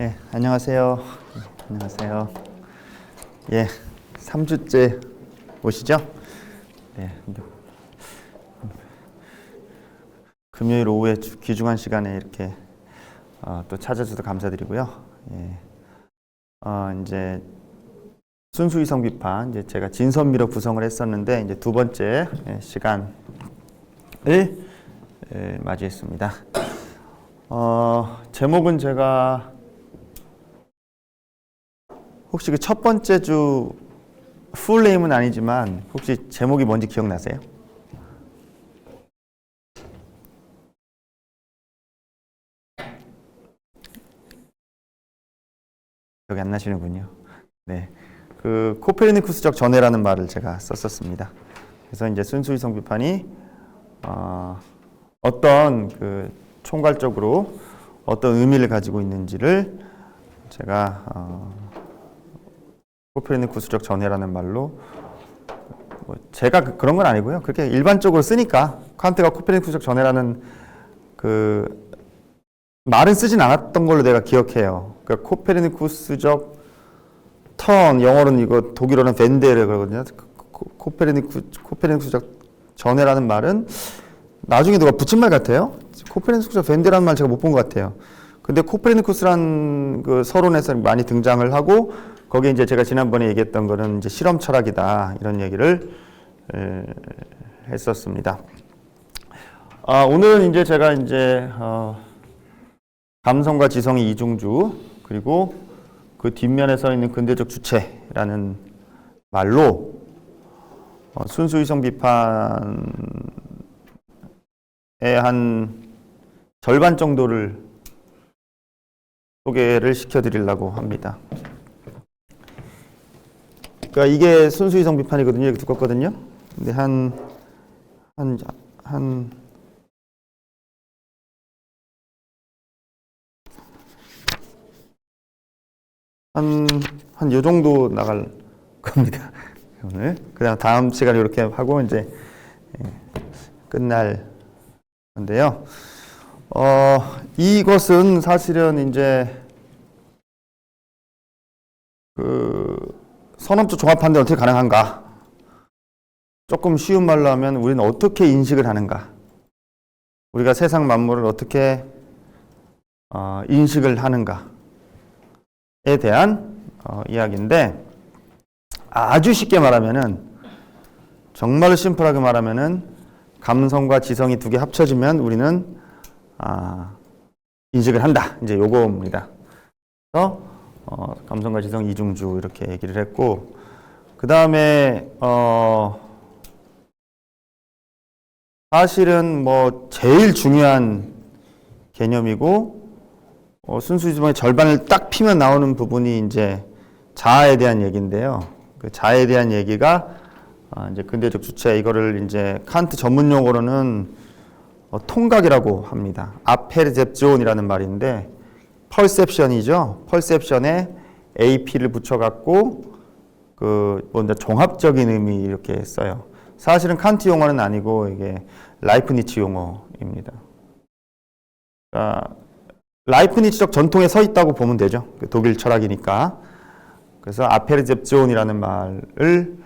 예, 안녕하세요. 안녕하세요. 예, 3주째 오시죠? 네. 금요일 오후에 귀중한 시간에 이렇게 또 찾아주셔서 감사드리고요. 예. 이제 순수이성 비판, 이제 제가 진선미로 구성을 했었는데, 이제 두 번째 시간을 맞이했습니다. 제목은 제가 혹시 그 첫 번째 주 풀네임은 아니지만 혹시 제목이 뭔지 기억나세요? 기억이 안 나시는군요. 네, 그 코페르니쿠스적 전해라는 말을 제가 썼었습니다. 그래서 이제 순수이성 비판이 어떤 그 총괄적으로 어떤 의미를 가지고 있는지를 제가 코페르니쿠스적 전해라는 말로 제가 그런 건 아니고요. 그렇게 일반적으로 쓰니까 칸트가 코페르니쿠스적 전해라는 그 말은 쓰진 않았던 걸로 내가 기억해요. 그러니까 코페르니쿠스적 턴, 영어로는 이거 독일어는 벤데를 그러거든요. 코페르니쿠스적 전해라는 말은 나중에 누가 붙인 말 같아요. 코페르니쿠스적 벤데라는 말 제가 못 본 것 같아요. 근데 코페르니쿠스란 그 서론에서 많이 등장을 하고 거기에 이제 제가 지난번에 얘기했던 거는 이제 실험 철학이다 이런 얘기를 했었습니다. 오늘은 이제 제가 이제 감성과 지성의 이중주 그리고 그 뒷면에 서 있는 근대적 주체라는 말로 순수이성 비판의 한 절반 정도를 소개를 시켜드리려고 합니다. 그러니까 이게 순수이성 비판이거든요. 이렇게 두껍거든요. 근데 한 요 정도 나갈 겁니다. 오늘. 그다음 다음 시간에 이렇게 하고 이제 끝날 건데요. 이것은 사실은 이제 그 선언적 종합 판단 어떻게 가능한가? 조금 쉬운 말로 하면 우리는 어떻게 인식을 하는가? 우리가 세상 만물을 어떻게 인식을 하는가에 대한 이야기인데 아주 쉽게 말하면은 정말로 심플하게 말하면은 감성과 지성이 두 개 합쳐지면 우리는 인식을 한다. 이제 요겁니다. 그래서 감성과 지성 이중주 이렇게 얘기를 했고 그 다음에 사실은 뭐 제일 중요한 개념이고 순수이성의 절반을 딱 피면 나오는 부분이 이제 자아에 대한 얘기인데요. 그 자아에 대한 얘기가 이제 근대적 주체 이거를 이제 칸트 전문 용어로는 통각이라고 합니다. 아페르셉존이라는 말인데 펄셉션이죠. 펄셉션에 AP를 붙여갖고 그 뭔가 종합적인 의미 이렇게 써요. 사실은 칸트 용어는 아니고 이게 라이프니츠 용어입니다. 그러니까 라이프니츠적 전통에 서 있다고 보면 되죠. 독일 철학이니까. 그래서 아페르셉존이라는 말을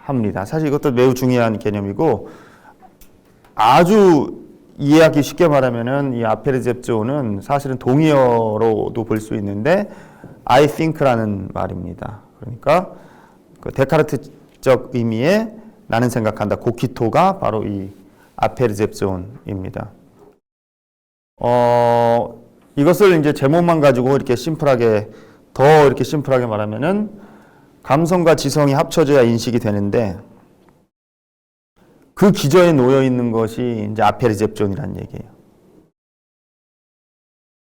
합니다. 사실 이것도 매우 중요한 개념이고 아주 이해하기 쉽게 말하면은 이 아페르셉존은 사실은 동의어로도 볼 수 있는데 I think라는 말입니다. 그러니까 그 데카르트적 의미의 나는 생각한다. 고키토가 바로 이 아페르셉존입니다. 이것을 이제 제목만 가지고 이렇게 심플하게 더 이렇게 심플하게 말하면은 감성과 지성이 합쳐져야 인식이 되는데 그 기저에 놓여 있는 것이 이제 아페르셉존이라는 얘기예요.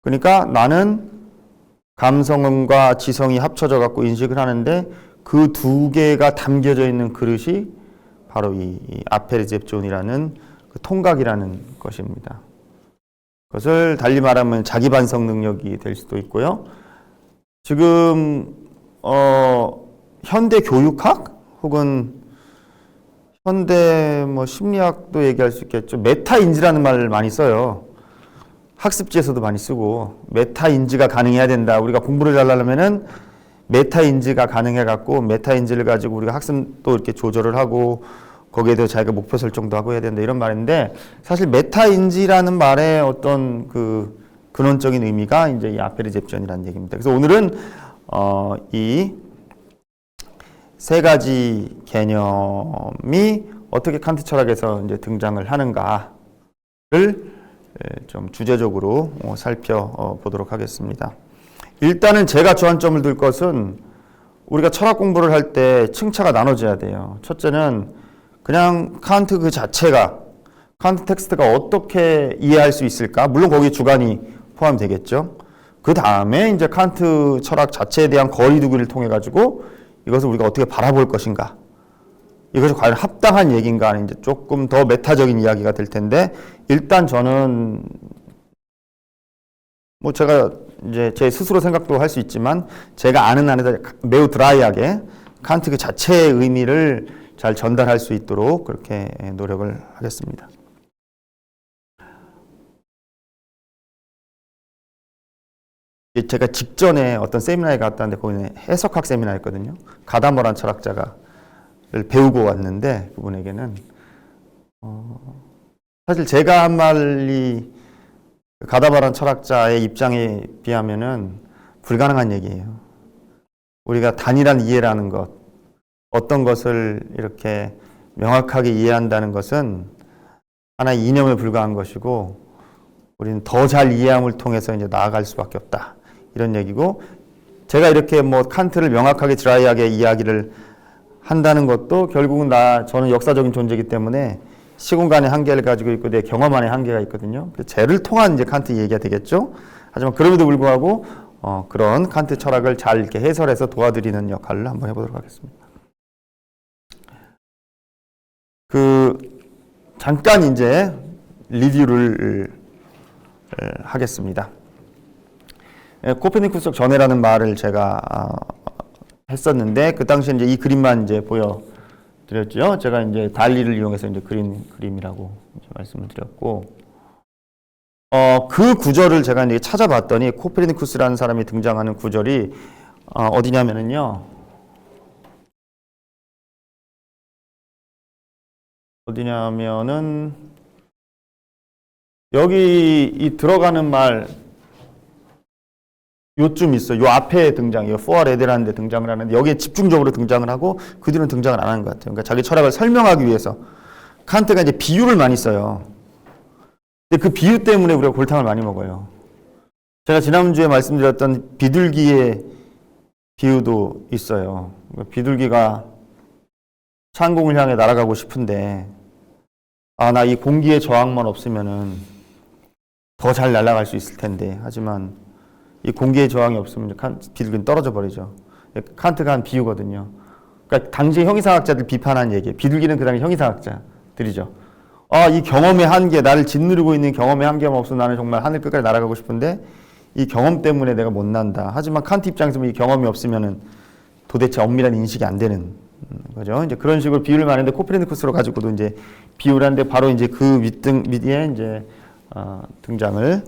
그러니까 나는 감성과 지성이 합쳐져 갖고 인식을 하는데 그 두 개가 담겨져 있는 그릇이 바로 이 아페르셉존이라는 그 통각이라는 것입니다. 그것을 달리 말하면 자기 반성 능력이 될 수도 있고요. 지금 현대 교육학 혹은 현대 뭐 심리학도 얘기할 수 있겠죠. 메타인지라는 말을 많이 써요. 학습지에서도 많이 쓰고 메타 인지가 가능해야 된다. 우리가 공부를 잘하려면은 메타 인지가 가능해 갖고 메타 인지를 가지고 우리가 학습도 이렇게 조절을 하고 거기에 대해서 자기가 목표 설정도 하고 해야 된다 이런 말인데 사실 메타 인지라는 말의 어떤 그 근원적인 의미가 이제 이 아페르잽션이라는 얘기입니다. 그래서 오늘은 이 세 가지 개념이 어떻게 칸트 철학에서 이제 등장을 하는가를 좀 주제적으로 살펴보도록 하겠습니다. 일단은 제가 주안점을 둘 것은 우리가 철학 공부를 할 때 층차가 나눠져야 돼요. 첫째는 그냥 칸트 그 자체가 칸트 텍스트가 어떻게 이해할 수 있을까? 물론 거기에 주관이 포함되겠죠. 그 다음에 이제 칸트 철학 자체에 대한 거리두기를 통해 가지고 이것을 우리가 어떻게 바라볼 것인가? 이것이 과연 합당한 얘기인가? 이제 조금 더 메타적인 이야기가 될 텐데 일단 저는 뭐 제가 이제 제 스스로 생각도 할 수 있지만 제가 아는 안에서 매우 드라이하게 칸트 그 자체의 의미를 잘 전달할 수 있도록 그렇게 노력을 하겠습니다. 제가 직전에 어떤 세미나에 갔다 왔는데 거기는 해석학 세미나였거든요. 가다머란 철학자를 배우고 왔는데 그분에게는 사실 제가 한 말이 가다머란 철학자의 입장에 비하면은 불가능한 얘기예요. 우리가 단일한 이해라는 것, 어떤 것을 이렇게 명확하게 이해한다는 것은 하나의 이념에 불과한 것이고 우리는 더 잘 이해함을 통해서 이제 나아갈 수밖에 없다. 이런 얘기고 제가 이렇게 뭐 칸트를 명확하게 드라이하게 이야기를 한다는 것도 결국은 저는 역사적인 존재이기 때문에 시공간의 한계를 가지고 있고 내 경험 안에 한계가 있거든요. 쟤를 통한 이제 칸트 얘기가 되겠죠. 하지만 그럼에도 불구하고 그런 칸트 철학을 잘 이렇게 해설해서 도와드리는 역할을 한번 해보도록 하겠습니다. 잠깐 이제 리뷰를 하겠습니다. 코페르니쿠스적 전해라는 말을 제가 했었는데 그 당시에 이제 이 그림만 이제 보여드렸죠. 제가 이제 달리를 이용해서 이제 그린 그림이라고 이제 말씀을 드렸고 그 구절을 제가 이제 찾아봤더니 코페르니쿠스라는 사람이 등장하는 구절이 어디냐면은요. 어디냐면은 여기 이 들어가는 말 요쯤 있어요. 요 앞에 등장해요. 포아레데라는 데 등장을 하는데 여기에 집중적으로 등장을 하고 그 뒤로는 등장을 안 하는 것 같아요. 그러니까 자기 철학을 설명하기 위해서 칸트가 이제 비유를 많이 써요. 근데 그 비유 때문에 우리가 골탕을 많이 먹어요. 제가 지난주에 말씀드렸던 비둘기의 비유도 있어요. 비둘기가 창공을 향해 날아가고 싶은데 나 이 공기의 저항만 없으면은 더 잘 날아갈 수 있을 텐데 하지만 이 공기의 저항이 없으면 비둘기는 떨어져 버리죠. 칸트가 한 비유거든요. 그러니까 당시 형이상학자들 비판한 얘기예요. 비둘기는 그 당시 형이상학자들이죠. 이 경험의 한계, 나를 짓누르고 있는 경험의 한계만 없으면 나는 정말 하늘 끝까지 날아가고 싶은데 이 경험 때문에 내가 못 난다. 하지만 칸트 입장에서 이 경험이 없으면은 도대체 엄밀한 인식이 안 되는 거죠. 이제 그런 식으로 비유를 많이 했는데 코페르니쿠스로 가지고도 이제 비유를 하는데 바로 이제 그 밑에 이제 등장을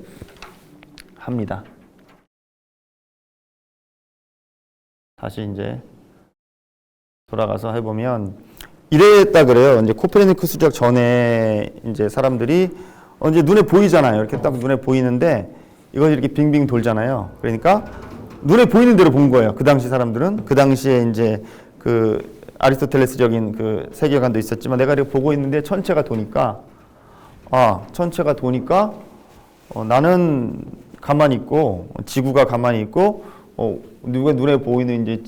합니다. 다시 이제 돌아가서 해보면 이랬다 그래요. 이제 코페르니쿠스적 전에 이제 사람들이 이제 눈에 보이잖아요. 이렇게 딱 눈에 보이는데 이건 이렇게 빙빙 돌잖아요. 그러니까 눈에 보이는 대로 본 거예요. 그 당시 사람들은 그 당시에 이제 그 아리스토텔레스적인 그 세계관도 있었지만 내가 이렇게 보고 있는데 천체가 도니까 나는 가만히 있고 지구가 가만히 있고 누가 눈에 보이는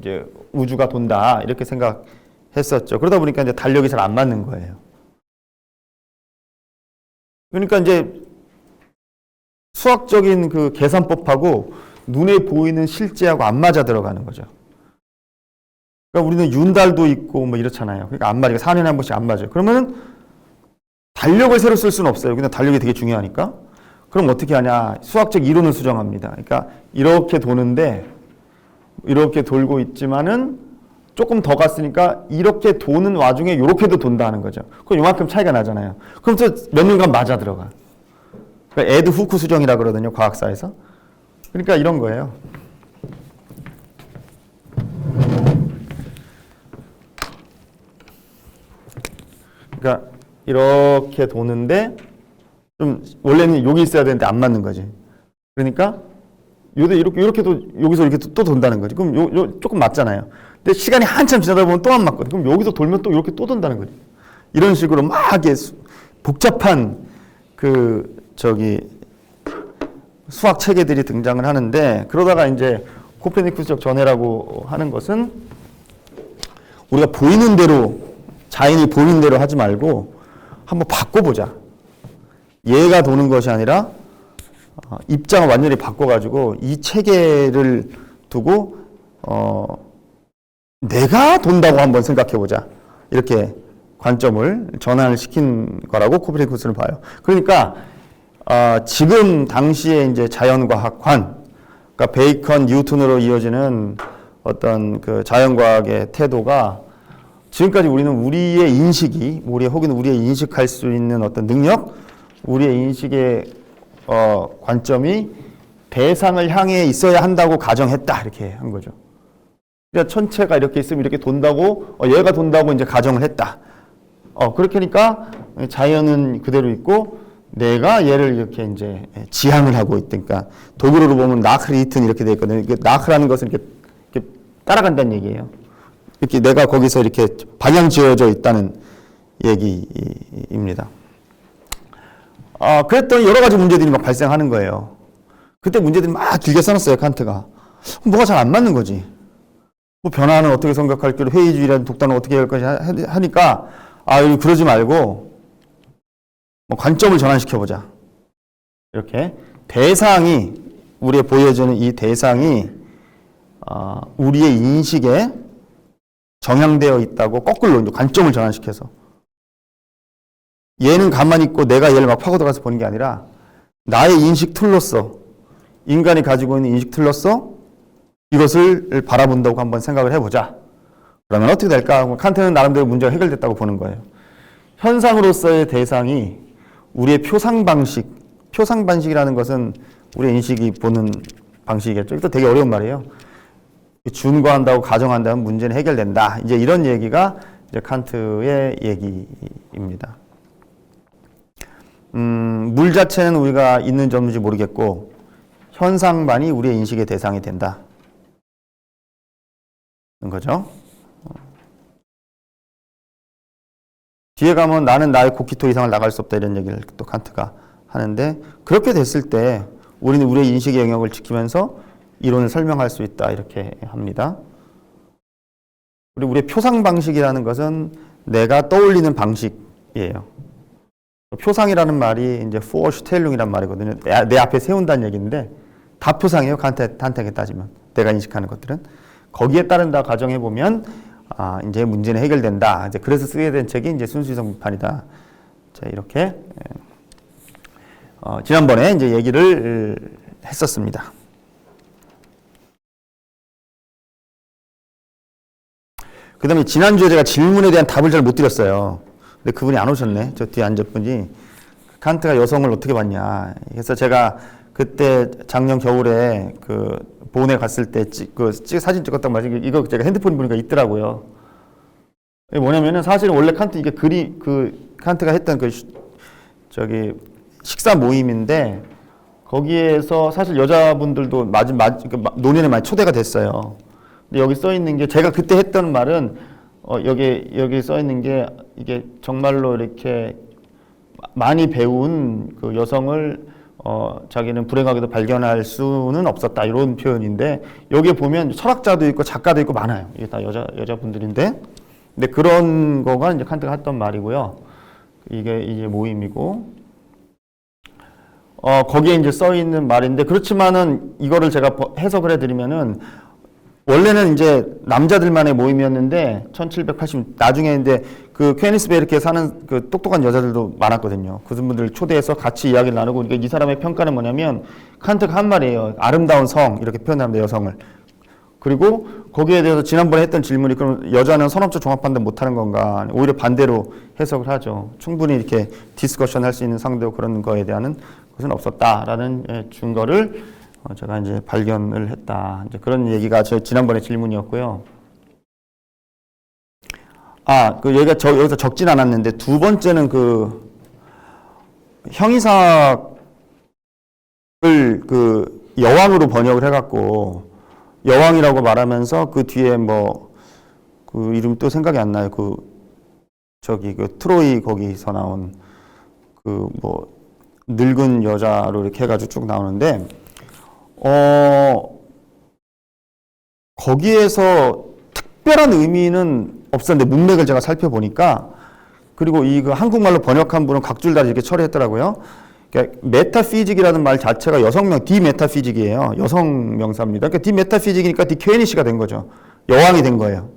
이제 우주가 돈다 이렇게 생각했었죠. 그러다 보니까 이제 달력이 잘 안 맞는 거예요. 그러니까 이제 수학적인 그 계산법하고 눈에 보이는 실제하고 안 맞아 들어가는 거죠. 그러니까 우리는 윤달도 있고 뭐 이렇잖아요. 그러니까 안 맞아요. 4년에 한 번씩 안 맞아요. 그러면은 달력을 새로 쓸 수는 없어요. 근데 달력이 되게 중요하니까. 그럼 어떻게 하냐? 수학적 이론을 수정합니다. 그러니까 이렇게 도는데 이렇게 돌고 있지만은 조금 더 갔으니까 이렇게 도는 와중에 이렇게도 돈다 하는 거죠. 그럼 이만큼 차이가 나잖아요. 그럼 또 몇 년간 맞아 들어가. 에드 후크 수정이라 그러거든요, 과학사에서. 그러니까 이런 거예요. 그러니까 이렇게 도는데 좀 원래는 여기 있어야 되는데 안 맞는 거지. 그러니까 이렇게도 여기서 이렇게 또 돈다는 거지. 그럼 요 조금 맞잖아요. 근데 시간이 한참 지나다 보면 또 안 맞거든. 그럼 여기서 돌면 또 이렇게 또 돈다는 거지. 이런 식으로 막 이게 복잡한 수학 체계들이 등장을 하는데, 그러다가 이제 코페르니쿠스적 전해라고 하는 것은 우리가 보이는 대로, 자연이 보이는 대로 하지 말고 한번 바꿔보자. 얘가 도는 것이 아니라 입장을 완전히 바꿔가지고 이 체계를 두고 내가 돈다고 한번 생각해보자. 이렇게 관점을 전환을 시킨 거라고 코페르니쿠스는 봐요. 그러니까 지금 당시에 이제 자연과학관, 그러니까 베이컨, 뉴턴으로 이어지는 어떤 그 자연과학의 태도가, 지금까지 우리는 우리의 인식이, 혹은 우리의 인식할 수 있는 어떤 능력, 우리의 인식의 관점이 대상을 향해 있어야 한다고 가정했다, 이렇게 한 거죠. 그러니까 천체가 이렇게 있으면 이렇게 돈다고, 얘가 돈다고 이제 가정을 했다. 그렇게 하니까 자연은 그대로 있고 내가 얘를 이렇게 이제 지향을 하고 있으니까, 독일어로 보면 나크리튼 이렇게 돼 있거든요. 나크라는 것은 이렇게 따라간다는 얘기예요. 이렇게 내가 거기서 이렇게 방향 지어져 있다는 얘기입니다. 그랬더니 여러 가지 문제들이 막 발생하는 거예요. 그때 문제들이 막 길게 써놨어요, 칸트가. 뭐가 잘 안 맞는 거지. 뭐 변화는 어떻게 생각할 길, 회의주의라는 독단은 어떻게 할 것이 하니까, 그러지 말고 뭐 관점을 전환시켜보자. 이렇게 대상이, 우리의 보여지는 이 대상이 우리의 인식에 정향되어 있다고 거꾸로 관점을 전환시켜서, 얘는 가만히 있고 내가 얘를 막 파고 들어가서 보는 게 아니라 나의 인식 틀로서, 인간이 가지고 있는 인식 틀로서 이것을 바라본다고 한번 생각을 해보자. 그러면 어떻게 될까? 칸트는 나름대로 문제가 해결됐다고 보는 거예요. 현상으로서의 대상이 우리의 표상방식이라는 것은 우리의 인식이 보는 방식이겠죠. 이것도 되게 어려운 말이에요. 준거한다고 가정한다면 문제는 해결된다. 이제 이런 얘기가 이제 칸트의 얘기입니다. 물 자체는 우리가 있는지 없는지 모르겠고 현상만이 우리의 인식의 대상이 된다. 는 거죠. 뒤에 가면 나는 나의 고키토 이상을 나갈 수 없다, 이런 얘기를 또 칸트가 하는데, 그렇게 됐을 때 우리는 우리의 인식의 영역을 지키면서 이론을 설명할 수 있다, 이렇게 합니다. 그리고 우리의 표상 방식이라는 것은 내가 떠올리는 방식이에요. 표상이라는 말이 이제 Vorstellung이란 말이거든요. 내 앞에 세운다는 얘기인데 다 표상이에요. 칸트에게 따지면 내가 인식하는 것들은 거기에 따른다 가정해 보면 이제 문제는 해결된다. 이제 그래서 쓰게 된 책이 이제 순수이성 비판이다. 자, 이렇게 지난번에 이제 얘기를 했었습니다. 그 다음에 지난주에 제가 질문에 대한 답을 잘 못 드렸어요. 근데 그분이 안 오셨네. 저 뒤에 앉은 분이. 칸트가 여성을 어떻게 봤냐. 그래서 제가 그때 작년 겨울에 본에 갔을 때 사진 찍었단 말이죠. 이거 제가 핸드폰 보니까 있더라고요. 이게 뭐냐면은 사실은 원래 칸트 이게 칸트가 했던 식사 모임인데 거기에서 사실 여자분들도 논의에 많이 초대가 됐어요. 근데 여기 써 있는 게, 제가 그때 했던 말은 여기 써 있는 게, 이게 정말로 이렇게 많이 배운 그 여성을 자기는 불행하게도 발견할 수는 없었다, 이런 표현인데, 여기에 보면 철학자도 있고 작가도 있고 많아요. 이게 다 여자분들인데, 근데 그런 거가 이제 칸트가 했던 말이고요. 이게 이제 모임이고, 거기에 이제 써 있는 말인데, 그렇지만은 이거를 제가 해석을 해드리면은, 원래는 이제 남자들만의 모임이었는데 1780 나중에 이제 케니스베르크에 사는 똑똑한 여자들도 많았거든요. 그분들 초대해서 같이 이야기를 나누고, 그러니까 이 사람의 평가는 뭐냐면 칸트가 한 말이에요. 아름다운 성, 이렇게 표현합니다, 여성을. 그리고 거기에 대해서 지난번에 했던 질문이, 그럼 여자는 선업적 종합 판단 못하는 건가? 오히려 반대로 해석을 하죠. 충분히 이렇게 디스커션 할 수 있는 상대고 그런 거에 대한 것은 없었다라는 증거를 제가 이제 발견을 했다. 이제 그런 얘기가 제 지난번에 질문이었고요. 얘가 여기서 적진 않았는데 두 번째는 그 형이삭을 그 여왕으로 번역을 해갖고 여왕이라고 말하면서 그 뒤에 뭐 그 이름 또 생각이 안 나요. 그 트로이 거기서 나온 그 뭐 늙은 여자로 이렇게 해가지고 쭉 나오는데 거기에서 특별한 의미는 없었는데 문맥을 제가 살펴보니까 그리고 그 한국말로 번역한 분은 각줄 다 이렇게 처리했더라고요. 그러니까 메타피직이라는 말 자체가 여성명 디메타피직이에요. 여성 명사입니다. 그러니까 디메타피직이니까 디케니시가 된 거죠. 여왕이 된 거예요.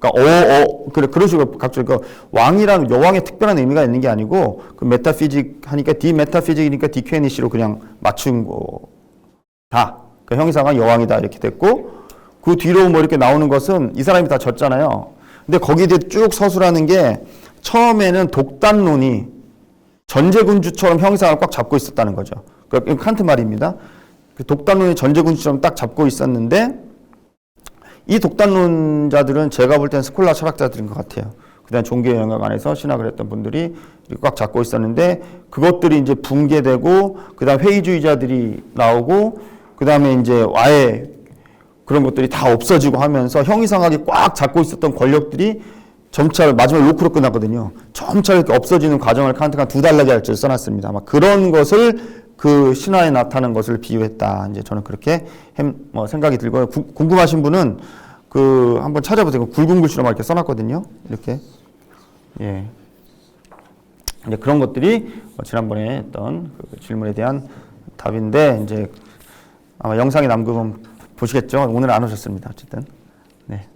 그러니까 그런 식으로 각줄 왕이란 여왕의 특별한 의미가 있는 게 아니고 그 메타피직 하니까 디메타피직이니까 디케니시로 그냥 맞춘 거다. 그 형이상은 여왕이다 이렇게 됐고 그 뒤로 뭐 이렇게 나오는 것은 이 사람이 다 졌잖아요. 근데 거기에 쭉 서술하는 게 처음에는 독단론이 전제군주처럼 형이상을 꽉 잡고 있었다는 거죠. 그 칸트 말입니다. 그 독단론이 전제군주처럼 딱 잡고 있었는데 이 독단론자들은 제가 볼 때는 스콜라 철학자들인 것 같아요. 그다음 종교의 영역 안에서 신학을 했던 분들이 꽉 잡고 있었는데 그것들이 이제 붕괴되고 그다음 회의주의자들이 나오고 그다음에 이제 아예 그런 것들이 다 없어지고 하면서 형이상하게 꽉 잡고 있었던 권력들이 점차 마지막 로크로 끝났거든요. 점차 이렇게 없어지는 과정을 칸트가 두 달나게 할 줄 써놨습니다. 아마 그런 것을 그 신화에 나타나는 것을 비유했다. 이제 저는 그렇게 생각이 들고요. 궁금하신 분은 그 한번 찾아보세요. 굵은 글씨로 막 이렇게 써놨거든요. 이렇게 예. 이제 그런 것들이 지난번에 했던 그 질문에 대한 답인데 이제 아마 영상에 남기면 보시겠죠. 오늘 안 오셨습니다. 어쨌든 네.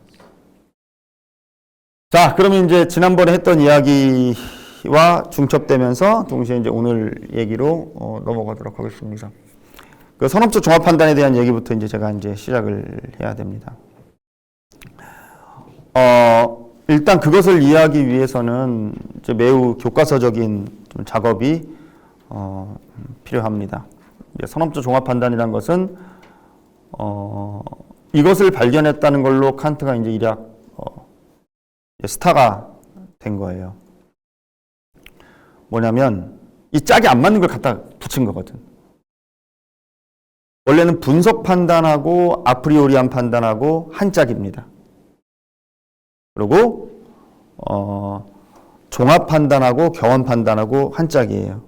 자, 그러면 이제 지난번에 했던 이야기와 중첩되면서 동시에 이제 오늘 얘기로 넘어가도록 하겠습니다. 그 선업적 종합 판단에 대한 얘기부터 이제 제가 이제 시작을 해야 됩니다. 일단 그것을 이해하기 위해서는 이제 매우 교과서적인 좀 작업이 필요합니다. 선업적 종합 판단이라는 것은 이것을 발견했다는 걸로 칸트가 이제 일약 스타가 된 거예요. 뭐냐면 이 짝이 안 맞는 걸 갖다 붙인 거거든. 원래는 분석 판단하고 아프리오리한 판단하고 한 짝입니다. 그리고 종합 판단하고 경험 판단하고 한 짝이에요.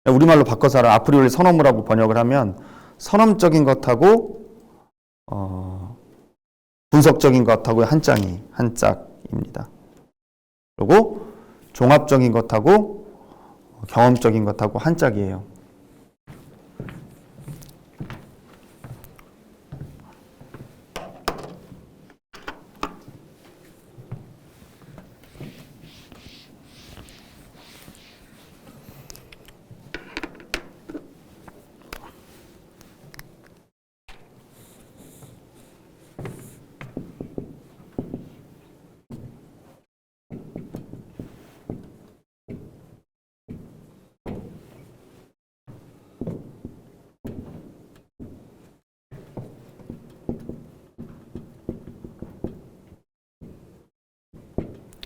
우리말로 바꿔서 아프리오리 선어무라고 번역을 하면 선험적인 것하고 분석적인 것하고 한 짝입니다. 그리고 종합적인 것하고 경험적인 것하고 한 짝이에요.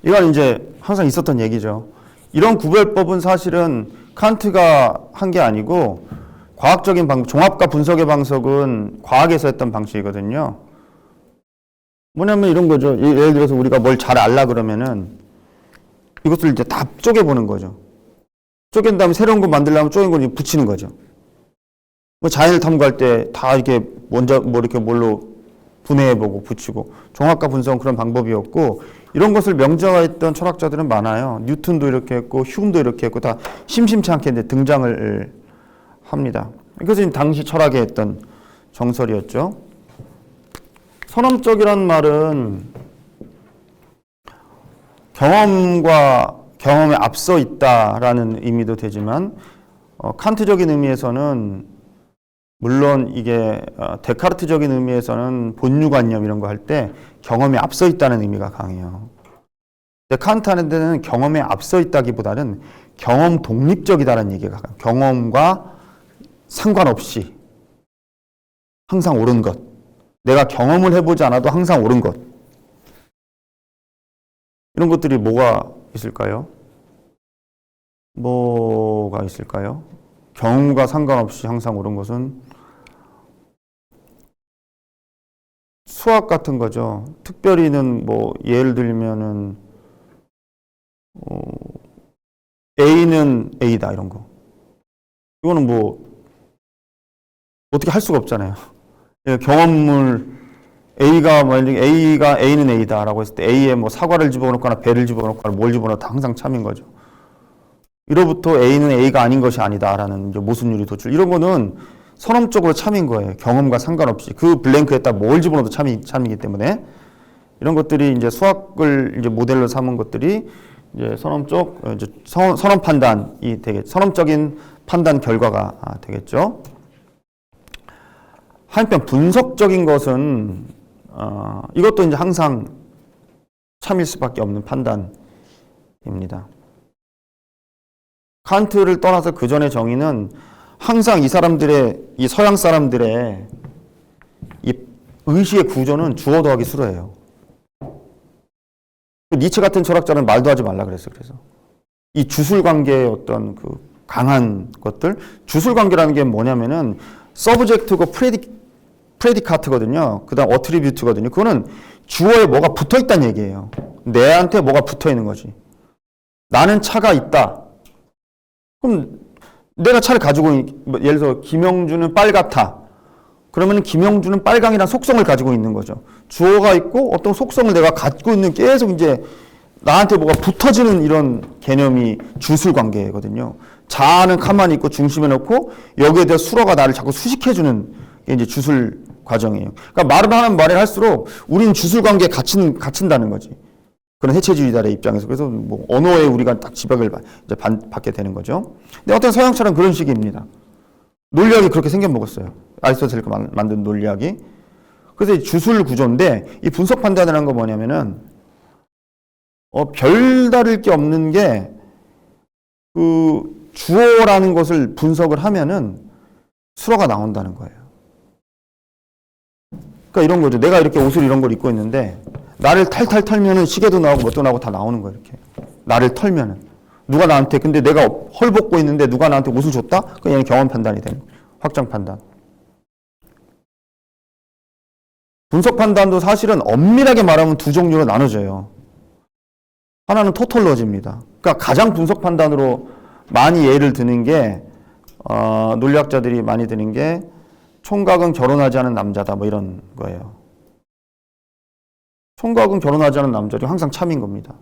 이건 이제 항상 있었던 얘기죠. 이런 구별법은 사실은 칸트가 한 게 아니고 과학적인 방법, 종합과 분석의 방식은 과학에서 했던 방식이거든요. 뭐냐면 이런 거죠. 예를 들어서 우리가 뭘 잘 알라 그러면은 이것을 이제 다 쪼개보는 거죠. 쪼갠 다음에 새로운 거 만들려면 쪼갠 걸 붙이는 거죠. 뭐 자연을 탐구할 때 다 이렇게 먼저 뭐 이렇게 뭘로 분해해보고 붙이고 종합과 분석은 그런 방법이었고 이런 것을 명정화했던 철학자들은 많아요. 뉴턴도 이렇게 했고 휴움도 이렇게 했고 다 심심치 않게 이제 등장을 합니다. 이것은 당시 철학에 했던 정설이었죠. 선험적이란 말은 경험에 앞서 있다라는 의미도 되지만 칸트적인 의미에서는 물론 이게 데카르트적인 의미에서는 본유관념 이런 거 할 때 경험에 앞서 있다는 의미가 강해요. 근데 칸트 하는 데는 경험에 앞서 있다기보다는 경험 독립적이다라는 얘기가 가요. 경험과 상관없이 항상 옳은 것. 내가 경험을 해보지 않아도 항상 옳은 것. 이런 것들이 뭐가 있을까요? 뭐가 있을까요? 경험과 상관없이 항상 옳은 것은 수학 같은 거죠. 특별히는 뭐 예를 들면은 A는 A다 이런 거. 이거는 뭐 어떻게 할 수가 없잖아요. 경험물 A가 만약에 A가 A는 A다라고 했을 때 A에 뭐 사과를 집어넣거나 배를 집어넣거나 뭘 집어넣어도 항상 참인 거죠. 이로부터 A는 A가 아닌 것이 아니다라는 이제 모순유리 도출 이런 거는 선언적으로 참인 거예요. 경험과 상관없이 그 블랭크에다 뭘 집어넣어도 참이기 때문에 이런 것들이 이제 수학을 이제 모델로 삼은 것들이 이제 선언적 이제 선언 판단이 되게 선언적인 판단 결과가 되겠죠. 한편 분석적인 것은 이것도 이제 항상 참일 수밖에 없는 판단입니다. 칸트를 떠나서 그 전의 정의는 항상 이 사람들의 이 서양 사람들의 이 의식의 구조는 주어 더하기 수로예요. 니체 같은 철학자는 말도 하지 말라 그랬어요. 그래서 이 주술 관계의 어떤 그 강한 것들, 주술 관계라는 게 뭐냐면은 서브젝트고 프레디카트거든요. 그다음 어트리뷰트거든요. 그거는 주어에 뭐가 붙어 있다는 얘기예요. 내한테 뭐가 붙어 있는 거지. 나는 차가 있다. 그럼 내가 차를 가지고 예를 들어서 김영주는 빨갛다. 그러면 김영주는 빨강이라는 속성을 가지고 있는 거죠. 주어가 있고 어떤 속성을 내가 갖고 있는 계속 이제 나한테 뭐가 붙어지는 이런 개념이 주술 관계거든요. 자아는 가만히 있고 중심에 놓고 여기에 대해 수로가 나를 자꾸 수식해주는 게 이제 주술 과정이에요. 그러니까 말을 하면 말을 할수록 우리는 주술 관계에 갇힌다는 거지. 그런 해체주의자의 입장에서. 그래서 뭐 언어에 우리가 딱 지박을 이제 받게 되는 거죠. 근데 어떤 서양처럼 그런 식입니다. 논리학이 그렇게 생겨먹었어요. 아리스토텔가 만든 논리학이. 그래서 주술 구조인데 이 분석 판단이라는 거 뭐냐면은 별다를 게 없는 게 그 주어라는 것을 분석을 하면은 수로가 나온다는 거예요. 그러니까 이런 거죠. 내가 이렇게 옷을 이런 걸 입고 있는데 나를 탈탈 털면은 시계도 나오고 뭣도 나오고 다 나오는 거예요. 이렇게 나를 털면은 누가 나한테 근데 내가 헐벗고 있는데 누가 나한테 옷을 줬다? 그냥 경험 판단이 되는 거예요. 확정 판단. 분석 판단도 사실은 엄밀하게 말하면 두 종류로 나눠져요. 하나는 토톨로지입니다. 그러니까 가장 분석 판단으로 많이 예를 드는 게 논리학자들이 많이 드는 게 총각은 결혼하지 않은 남자다 뭐 이런 거예요. 총각은 결혼하지 않은 남자도 항상 참인 겁니다.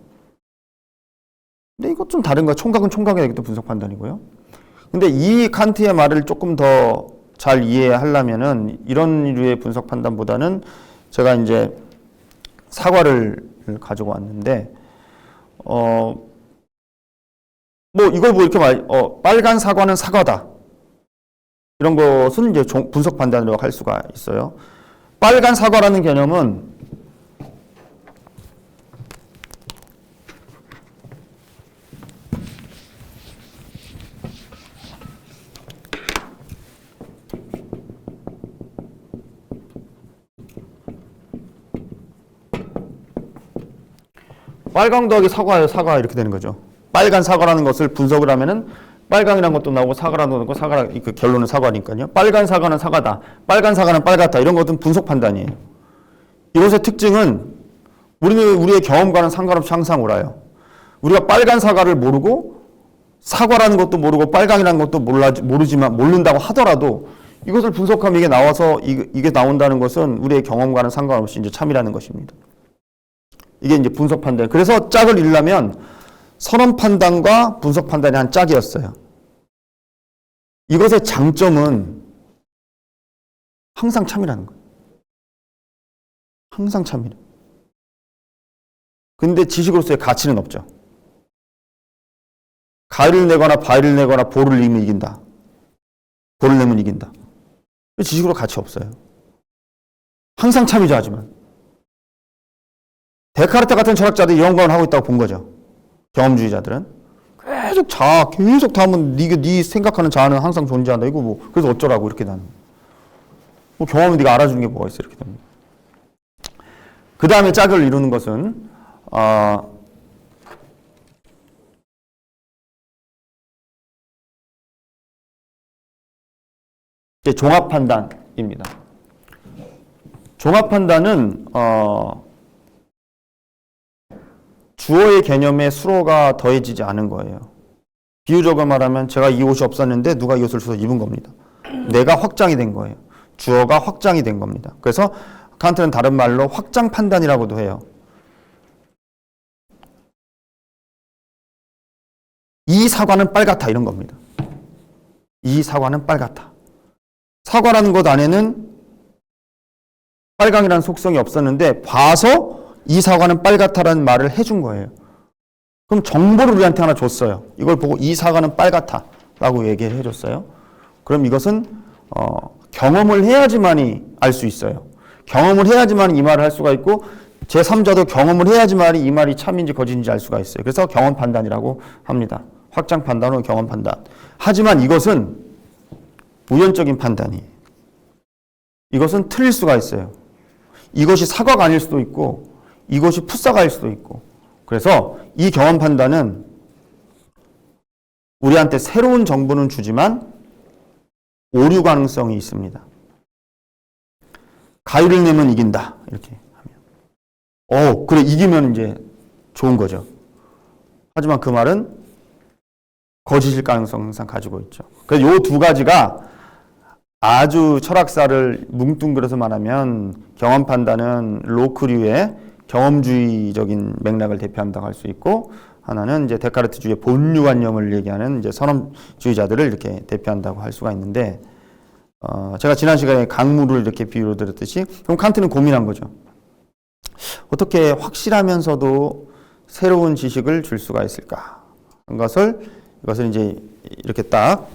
근데 이것 좀 다른 거야. 총각은 총각의 얘기도 분석 판단이고요. 근데 이 칸트의 말을 조금 더 잘 이해하려면은 이런 류의 분석 판단보다는 제가 이제 사과를 가지고 왔는데 뭐 이걸 뭐 이렇게 빨간 사과는 사과다. 이런 것은 이제 분석 판단으로 할 수가 있어요. 빨간 사과라는 개념은 빨강 더하기 사과예요. 사과 이렇게 되는 거죠. 빨간 사과라는 것을 분석을 하면은 빨강이라는 것도 나오고 사과라는 것도 사과라 그 결론은 사과니까요. 빨간 사과는 사과다. 빨간 사과는 빨갛다. 이런 것은 분석 판단이에요. 이것의 특징은 우리의 경험과는 상관없이 항상 옳아요. 우리가 빨간 사과를 모르고 사과라는 것도 모르고 빨강이라는 것도 모르지만 모른다고 하더라도 이것을 분석하면 이게 나와서 이게 나온다는 것은 우리의 경험과는 상관없이 이제 참이라는 것입니다. 이게 이제 분석 판단. 그래서 짝을 이루려면 선언 판단과 분석 판단이 한 짝이었어요. 이것의 장점은 항상 참이라는 거예요. 항상 참이래. 근데 지식으로서의 가치는 없죠. 가위를 내거나 바위를 내거나 볼을 내면 이긴다. 볼을 내면 이긴다. 지식으로 가치 없어요. 항상 참이죠, 하지만. 데카르트 같은 철학자들이 이런 걸 하고 있다고 본 거죠. 경험주의자들은. 계속 다 하면 네 생각하는 자아는 항상 존재한다. 이거 뭐, 그래서 어쩌라고 이렇게 나는. 뭐 경험은 네가 알아주는 게 뭐가 있어. 이렇게 됩니다. 그 다음에 짝을 이루는 것은, 이제 종합 판단입니다. 종합 판단은 주어의 개념에 수로가 더해지지 않은 거예요. 비유적으로 말하면 제가 이 옷이 없었는데 누가 이 옷을 줘서 입은 겁니다. 내가 확장이 된 거예요. 주어가 확장이 된 겁니다. 그래서 칸트는 다른 말로 확장 판단이라고도 해요. 이 사과는 빨갛다 이런 겁니다. 이 사과는 빨갛다. 사과라는 것 안에는 빨강이라는 속성이 없었는데 봐서 이 사과는 빨갛다라는 말을 해준 거예요. 그럼 정보를 우리한테 하나 줬어요. 이걸 보고 이 사과는 빨갛다라고 얘기를 해줬어요. 그럼 이것은 경험을 해야지만이 알 수 있어요. 경험을 해야지만 이 말을 할 수가 있고 제3자도 경험을 해야지만이 이 말이 참인지 거짓인지 알 수가 있어요. 그래서 경험 판단이라고 합니다. 확장 판단은 경험 판단. 하지만 이것은 우연적인 판단이에요. 이것은 틀릴 수가 있어요. 이것이 사과가 아닐 수도 있고 이것이 풋사과일 수도 있고. 그래서 이 경험 판단은 우리한테 새로운 정보는 주지만 오류 가능성이 있습니다. 가위를 내면 이긴다. 이렇게 하면. 그래, 이기면 이제 좋은 거죠. 하지만 그 말은 거짓일 가능성을 항상 가지고 있죠. 그래서 이 두 가지가 아주 철학사를 뭉뚱그려서 말하면 경험 판단은 로크류의 경험주의적인 맥락을 대표한다고 할 수 있고, 하나는 이제 데카르트주의 본유관념을 얘기하는 이제 선험주의자들을 이렇게 대표한다고 할 수가 있는데, 제가 지난 시간에 강물을 이렇게 비유로 들었듯이, 그럼 칸트는 고민한 거죠. 어떻게 확실하면서도 새로운 지식을 줄 수가 있을까? 이것을 이제 이렇게 딱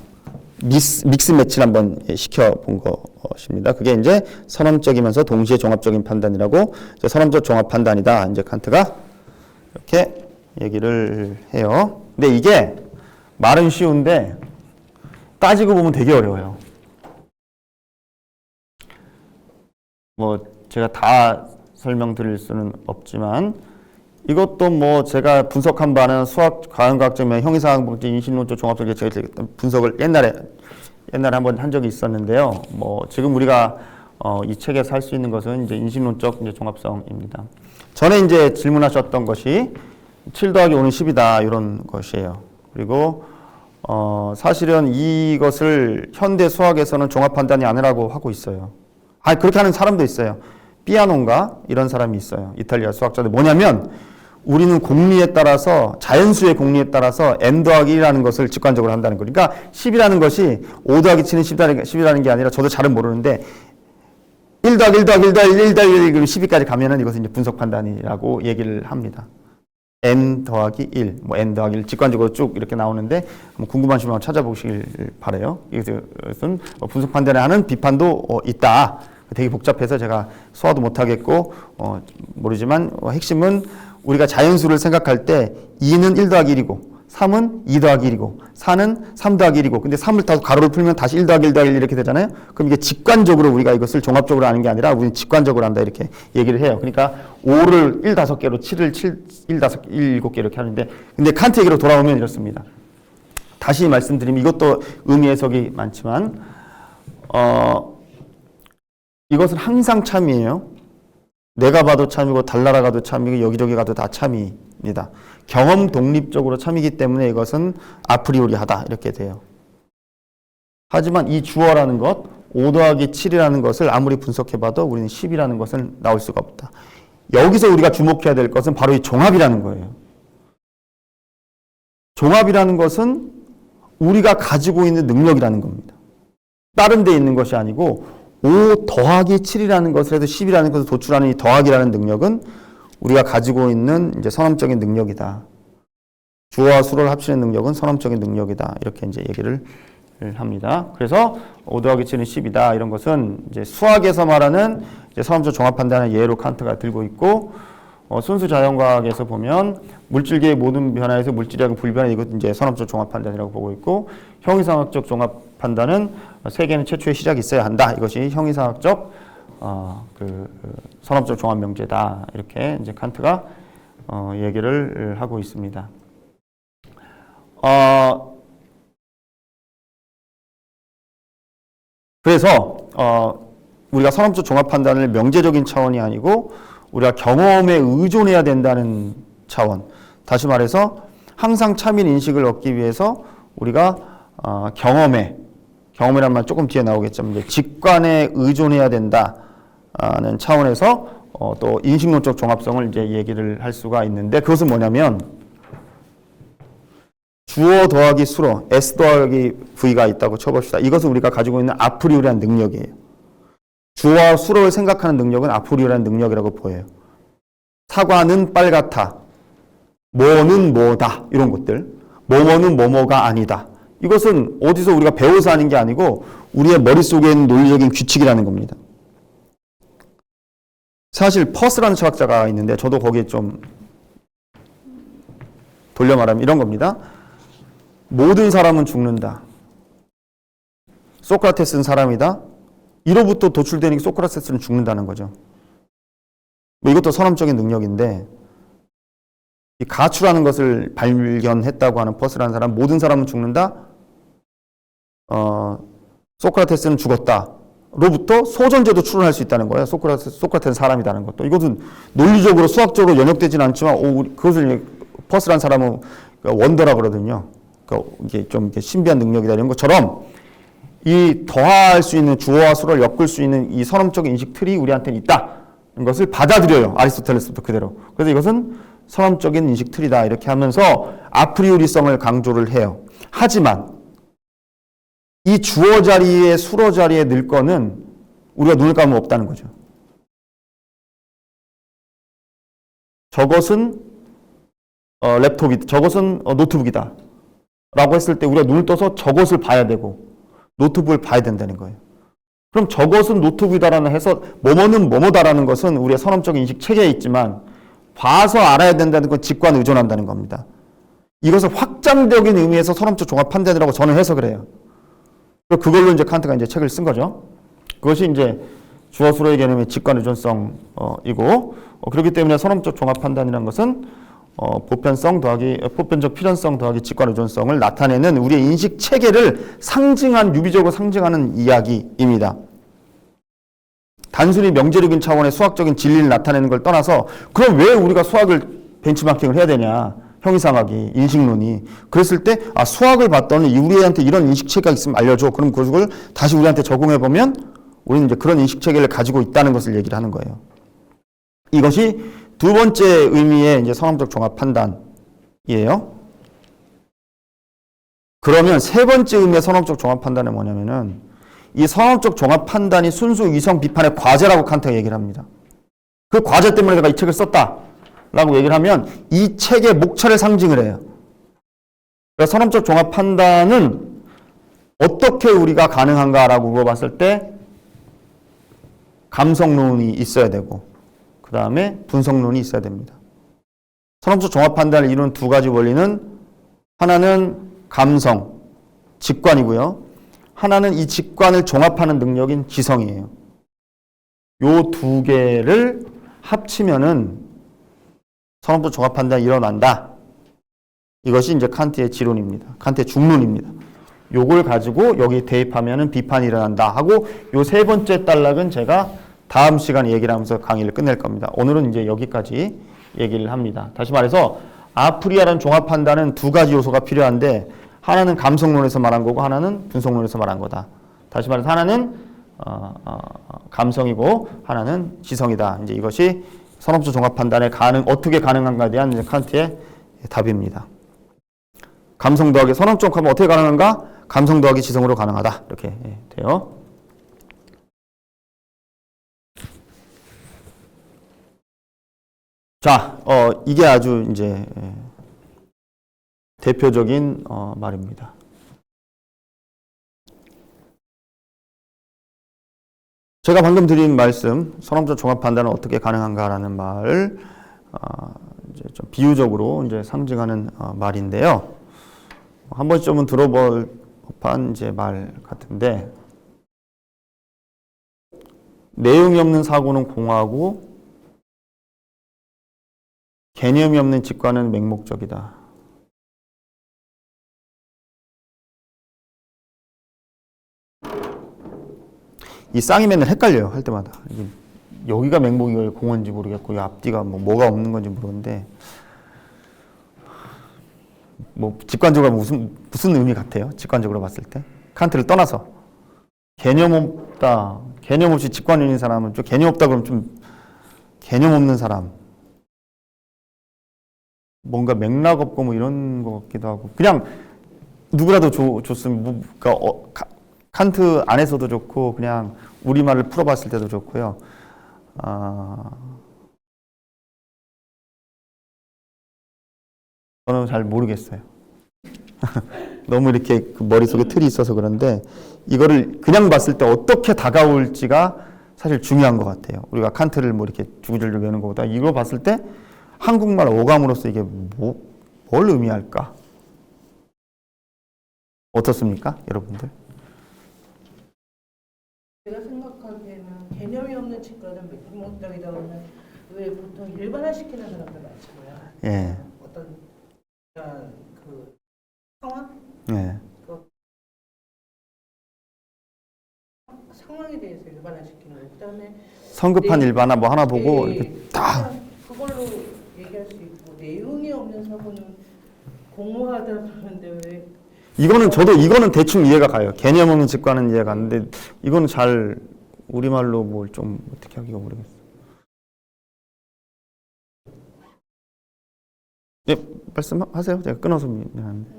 믹스 매치를 한번 시켜본 것입니다. 그게 이제 선험적이면서 동시에 종합적인 판단이라고, 이제 선험적 종합 판단이다. 이제 칸트가 이렇게 얘기를 해요. 근데 이게 말은 쉬운데 따지고 보면 되게 어려워요. 뭐 제가 다 설명드릴 수는 없지만 이것도 뭐 제가 분석한 바는 수학, 과학과학적, 형이상학적, 인신론적, 종합적 분석을 옛날에 한번 한 적이 있었는데요. 뭐 지금 우리가 이 책에서 할 수 있는 것은 이제 인신론적 이제 종합성입니다. 전에 이제 질문하셨던 것이 7 더하기 5는 10이다 이런 것이에요. 그리고 사실은 이것을 현대 수학에서는 종합 판단이 아니라고 하고 있어요. 그렇게 하는 사람도 있어요. 피아노인가 이런 사람이 있어요. 이탈리아 수학자들. 뭐냐면 우리는 공리에 따라서, 자연수의 공리에 따라서 n 더하기 1이라는 것을 직관적으로 한다는 거예요. 그러니까 10이라는 것이 5 더하기 7은 10이라는 게 아니라, 저도 잘은 모르는데 1 더하기 1 더하기 1 더하기 1 더하기 1 12까지 가면은 이것은 이제 분석 판단이라고 얘기를 합니다. n 더하기 1, 뭐 n 더하기 1 직관적으로 쭉 이렇게 나오는데 궁금하시면 한번 찾아보시길 바라요. 이것은 분석 판단을 하는 비판도 있다. 되게 복잡해서 제가 소화도 못하겠고 모르지만 핵심은 우리가 자연수를 생각할 때 2는 1 더하기 1이고 3은 2 더하기 1이고 4는 3 더하기 1이고, 근데 3을 다 가로를 풀면 다시 1 더하기 1 더하기 1 이렇게 되잖아요. 그럼 이게 직관적으로 우리가 이것을 종합적으로 하는 게 아니라 우리는 직관적으로 한다 이렇게 얘기를 해요. 그러니까 5를 1 5개로 7을 1 7개 이렇게 하는데, 근데 칸트 얘기로 돌아오면 이렇습니다. 다시 말씀드리면 이것도 의미 해석이 많지만 이것은 항상 참이에요. 내가 봐도 참이고 달나라 가도 참이고 여기저기 가도 다 참입니다. 경험 독립적으로 참이기 때문에 이것은 아프리오리하다 이렇게 돼요. 하지만 이 주어라는 것, 5 더하기 7이라는 것을 아무리 분석해봐도 우리는 10이라는 것은 나올 수가 없다. 여기서 우리가 주목해야 될 것은 바로 이 종합이라는 거예요. 종합이라는 것은 우리가 가지고 있는 능력이라는 겁니다. 다른 데 있는 것이 아니고 5 더하기 7이라는 것을 해도 10이라는 것을 도출하는 이 더하기라는 능력은 우리가 가지고 있는 이제 선험적인 능력이다. 주어와 수로를 합치는 능력은 선험적인 능력이다. 이렇게 이제 얘기를 합니다. 그래서 5 더하기 7은 10이다. 이런 것은 이제 수학에서 말하는 이제 선험적 종합 판단의 예로 칸트가 들고 있고, 순수 자연과학에서 보면 물질계의 모든 변화에서 물질이하고 불변화, 이것 이제 선험적 종합 판단이라고 보고 있고, 형이상학적 종합 판단은 세계는 최초의 시작이 있어야 한다. 이것이 형이상학적 선험적 종합 명제다. 이렇게 이제 칸트가 얘기를 하고 있습니다. 그래서 우리가 선험적 종합 판단을 명제적인 차원이 아니고 우리가 경험에 의존해야 된다는 차원. 다시 말해서 항상 참인 인식을 얻기 위해서 우리가 경험이란 말 조금 뒤에 나오겠지만 이제 직관에 의존해야 된다는 차원에서 또 인식론적 종합성을 이제 얘기를 할 수가 있는데, 그것은 뭐냐면 주어 더하기 수로 S 더하기 V가 있다고 쳐봅시다. 이것은 우리가 가지고 있는 아프리오리한 능력이에요. 주어와 수로를 생각하는 능력은 아프리오리한 능력이라고 보여요. 사과는 빨갛다. 뭐는 뭐다. 이런 것들. 뭐뭐는 뭐뭐가 아니다. 이것은 어디서 우리가 배워서 하는 게 아니고 우리의 머릿속에 있는 논리적인 규칙이라는 겁니다. 사실 퍼스라는 철학자가 있는데 저도 거기에 좀 돌려 말하면 이런 겁니다. 모든 사람은 죽는다. 소크라테스는 사람이다. 이로부터 도출되는 게 소크라테스는 죽는다는 거죠. 이것도 선험적인 능력인데, 이 가추라는 것을 발견했다고 하는 퍼스라는 사람, 모든 사람은 죽는다. 소크라테스는 죽었다. 로부터 소전제도 추론할 수 있다는 거예요. 소크라테스는 사람이라는 것도. 이것은 논리적으로 수학적으로 연역되지는 않지만 그것을 퍼스라는 사람은 원더라 그러거든요. 이게 좀 신비한 능력이다 이런 것처럼 이 더할 수 있는 주어와 수를 엮을 수 있는 이 선험적인 인식 틀이 우리한테는 있다. 이런 것을 받아들여요. 아리스토텔레스부터 그대로. 그래서 이것은 선험적인 인식 틀이다. 이렇게 하면서 아프리오리성을 강조를 해요. 하지만 이 주어 자리에 수로 자리에 넣을 거는 우리가 눈을 감으면 없다는 거죠. 저것은 랩톱이다. 저것은 노트북이다. 라고 했을 때 우리가 눈을 떠서 저것을 봐야 되고 노트북을 봐야 된다는 거예요. 그럼 저것은 노트북이다라는 해서 뭐뭐는 뭐뭐다라는 것은 우리의 선험적인 인식 체계에 있지만 봐서 알아야 된다는 건 직관에 의존한다는 겁니다. 이것을 확장적인 의미에서 선험적 종합 판단이라고 저는 해석을 해요. 그걸로 이제 칸트가 이제 책을 쓴 거죠. 그것이 이제 주어 수로의 개념의 직관 의존성이고, 그렇기 때문에 선험적 종합 판단이라는 것은 보편적 필연성 더하기 직관 의존성을 나타내는 우리의 인식 체계를 유비적으로 상징하는 이야기입니다. 단순히 명제적인 차원의 수학적인 진리를 나타내는 걸 떠나서 그럼 왜 우리가 수학을 벤치마킹을 해야 되냐? 형이상학이, 인식론이. 그랬을 때 수학을 봤더니 우리한테 이런 인식 체계가 있으면 알려줘. 그럼 그걸 다시 우리한테 적용해 보면 우리는 이제 그런 인식 체계를 가지고 있다는 것을 얘기를 하는 거예요. 이것이 두 번째 의미의 이제 선험적 종합 판단이에요. 그러면 세 번째 의미의 선험적 종합 판단은 뭐냐면은 이 선험적 종합 판단이 순수 이성 비판의 과제라고 칸트가 얘기를 합니다. 그 과제 때문에 내가 이 책을 썼다라고 얘기를 하면 이 책의 목차를 상징을 해요. 그러니까 선험적 종합 판단은 어떻게 우리가 가능한가라고 물어봤을 때 감성론이 있어야 되고 그 다음에 분석론이 있어야 됩니다. 선험적 종합 판단을 이루는 두 가지 원리는 하나는 감성, 직관이고요. 하나는 이 직관을 종합하는 능력인 지성이에요. 요 두 개를 합치면은 선험적 종합 판단이 일어난다. 이것이 이제 칸트의 지론입니다. 칸트의 중론입니다. 요걸 가지고 여기 대입하면은 비판이 일어난다 하고 요 세 번째 단락은 제가 다음 시간에 얘기를 하면서 강의를 끝낼 겁니다. 오늘은 이제 여기까지 얘기를 합니다. 다시 말해서 아프리아라는 종합 판단은 두 가지 요소가 필요한데 하나는 감성론에서 말한 거고 하나는 분석론에서 말한 거다. 다시 말해서 하나는 감성이고 하나는 지성이다. 이제 이것이 선험적 종합 판단의 어떻게 가능한가에 대한 이제 칸트의 답입니다. 감성 더하기 선험적 종합은 어떻게 가능한가? 감성 더하기 지성으로 가능하다. 이렇게 돼요. 자, 이게 아주 이제 대표적인 말입니다. 제가 방금 드린 말씀, 선험적 종합 판단은 어떻게 가능한가라는 말을 이제 좀 비유적으로 이제 상징하는 말인데요. 한 번쯤은 들어볼 법한 이제 말 같은데, 내용이 없는 사고는 공허하고 개념이 없는 직관은 맹목적이다. 이 쌍이 맨날 헷갈려요, 할 때마다. 여기가 맹목이 공허인지 모르겠고, 이 앞뒤가 뭐가 없는 건지 모르는데, 직관적으로 무슨 의미 같아요? 직관적으로 봤을 때? 칸트를 떠나서. 개념 없다. 개념 없이 직관적인 사람은 좀 개념 없다 그러면 좀 개념 없는 사람. 뭔가 맥락 없고 뭐 이런 것 같기도 하고. 그냥 누구라도 좋으면, 칸트 안에서도 좋고, 그냥 우리말을 풀어봤을 때도 좋고요. 저는 잘 모르겠어요. 너무 이렇게 그 머릿속에 틀이 있어서 그런데 이거를 그냥 봤을 때 어떻게 다가올지가 사실 중요한 것 같아요. 우리가 칸트를 뭐 이렇게 주구절절 외우는 것보다 이거 봤을 때 한국말 어감으로서 이게 뭘 의미할까? 어떻습니까, 여러분들? 제가 생각하기에는 개념이 없는 직관은 맹목적이다 보면 왜 보통 일반화시키는 사람들 많잖아요. 예. 어떤 그 상황? 예. 그 상황에 대해서 일반화시키는 거. 그다음에 성급한 일반화 뭐 하나 보고 이렇게 딱 그걸로 얘기할 수 있고 내용이 없는 사고는 공허하다 그러는데 왜 이거는 대충 이해가 가요. 개념 없는 직관은 이해가 가는데 이거는 잘 우리말로 뭘 좀 어떻게 하기가 모르겠어요. 예, 말씀하세요. 제가 끊어서 미안한데.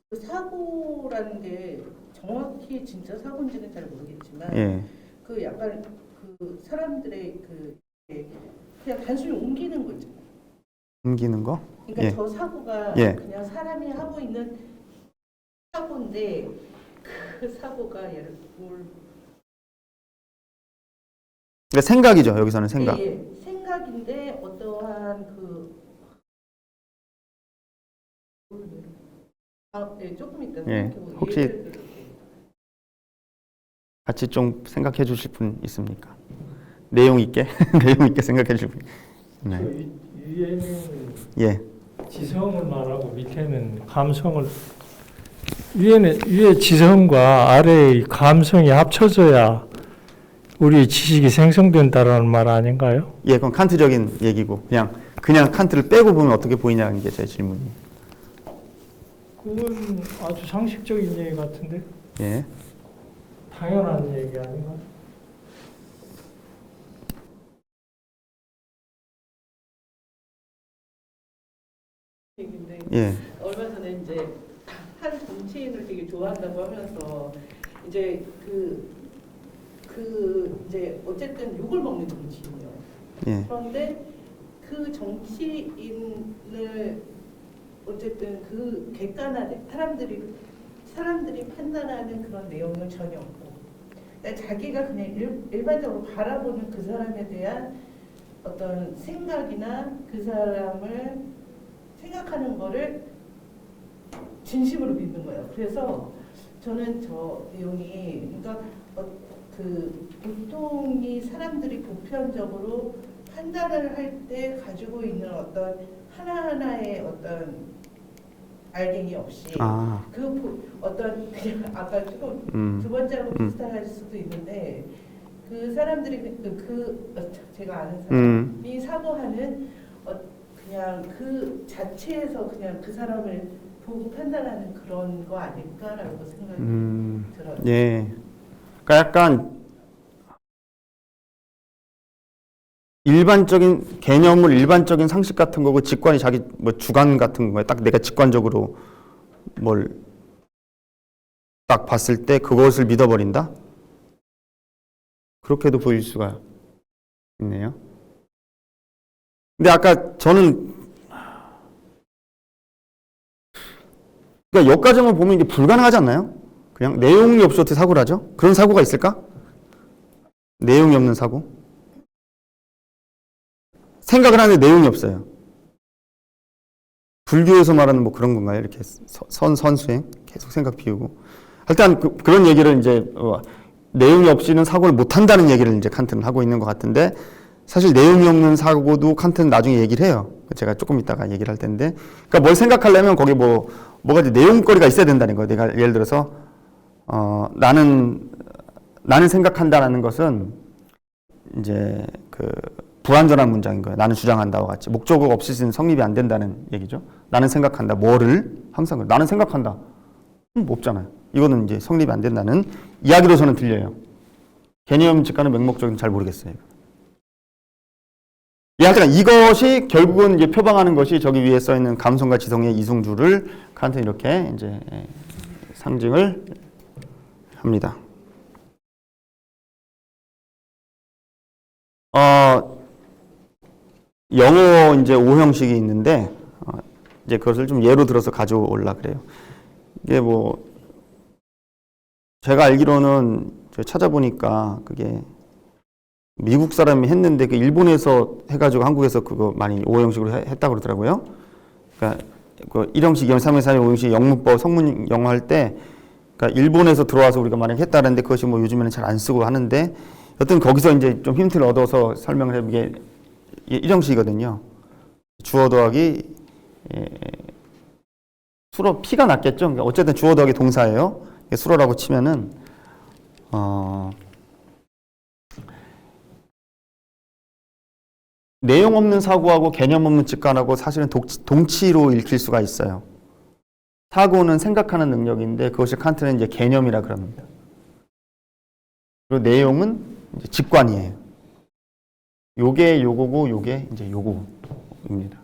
그 사고라는 게 정확히 진짜 사고인지는 잘 모르겠지만 예. 그 약간 그 사람들의 그 그냥 단순히 옮기는 거 있잖아요. 옮기는 거? 그러니까 예. 저 사고가 예. 그냥 사람이 하고 있는 사고인데 그 사고가 예를 그러니까 생각이죠. 여기서는 생각. 예, 생각인데 어떠한 조금 이따 예. 생각해보고 혹시 예를 들을게요. 같이 좀 생각해 주실 분 있습니까? 내용 있게 내용 있게 생각해 주실 분. 네. 위에는 예. 지성을 말하고 밑에는 감성을 위에 지성과 아래의 감성이 합쳐져야 우리 지식이 생성된다라는 말 아닌가요? 예, 그건 칸트적인 얘기고 그냥 칸트를 빼고 보면 어떻게 보이냐는 게 제 질문이에요. 그건 아주 상식적인 얘기 같은데 예. 당연한 얘기 아닌가? 얘기인데 예. 얼마 전에 이제 한 정치인을 되게 좋아한다고 하면서 이제 이제 어쨌든 욕을 먹는 정치인이요. 예. 그런데 그 정치인을 어쨌든 그 객관화돼 사람들이 판단하는 그런 내용은 전혀 없고, 그러니까 자기가 그냥 일반적으로 바라보는 그 사람에 대한 어떤 생각이나 그 사람을 생각하는 거를 진심으로 믿는 거예요. 그래서 저는 저 내용이 그러니까 그 보통이 사람들이 보편적으로 판단을 할 때 가지고 있는 어떤 하나하나의 어떤 알갱이 없이 어떤 그냥 아까 조금 두 번째하고 비슷할 수도 있는데 그 사람들이 제가 아는 사람이 사고하는 그냥 그 자체에서 그냥 그 사람을 보고 판단하는 그런 거 아닐까라고 생각이 들어요. 예. 그러니까 약간 일반적인 개념을 일반적인 상식 같은 거고 직관이 자기 뭐 주관 같은 거에 딱 내가 직관적으로 뭘 딱 봤을 때 그것을 믿어버린다? 그렇게도 보일 수가 있네요. 근데 아까 저는 그러니까 여기까지만 보면 이게 불가능하지 않나요? 그냥 내용이 없이 어떻게 사고를 하죠? 그런 사고가 있을까? 내용이 없는 사고? 생각을 하는데 내용이 없어요. 불교에서 말하는 뭐 그런 건가요? 이렇게 선수행 계속 생각 비우고. 일단 그런 얘기를 이제 내용이 없이는 사고를 못 한다는 얘기를 이제 칸트는 하고 있는 것 같은데 사실 내용이 없는 사고도 칸트는 나중에 얘기를 해요. 제가 조금 이따가 얘기를 할 텐데. 그러니까 뭘 생각하려면 거기 뭐가 이제 내용거리가 있어야 된다는 거예요. 내가 예를 들어서 나는 생각한다라는 것은 이제 그 불완전한 문장인 거예요. 나는 주장한다와 같이 목적어 없이는 성립이 안 된다는 얘기죠. 나는 생각한다. 뭐를 항상 나는 생각한다. 없잖아요. 이거는 이제 성립이 안 된다는 이야기로서는 들려요. 개념 직관은 맹목적인 잘 모르겠어요. 하여튼 이것이 결국은 이제 표방하는 것이 저기 위에 써 있는 감성과 지성의 이승주를 칸트는 이렇게 이제 상징을 합니다. 영어 이제 오형식이 있는데 이제 그것을 좀 예로 들어서 가져올라 그래요. 이게 뭐 제가 알기로는 찾아보니까 그게 미국 사람이 했는데 그 일본에서 해가지고 한국에서 그거 많이 오형식으로 했다고 그러더라고요. 그러니까 그 1형식, 2형식, 3형식, 4형식, 5형식 영문법 성문 영어 할 때 그러니까 일본에서 들어와서 우리가 만약 했다는데 그것이 뭐 요즘에는 잘 안 쓰고 하는데 여튼 거기서 이제 좀 힌트를 얻어서 설명을 해보게 1형식이거든요. 주어 더하기 수로 P가 낫겠죠. 그러니까 어쨌든 주어 더하기 동사예요. 수로라고 치면은 내용 없는 사고하고 개념 없는 직관하고 사실은 동치로 읽힐 수가 있어요. 사고는 생각하는 능력인데 그것이 칸트는 이제 개념이라 그럽니다. 그리고 내용은 이제 직관이에요. 요게 요거고 요게 이제 요거입니다.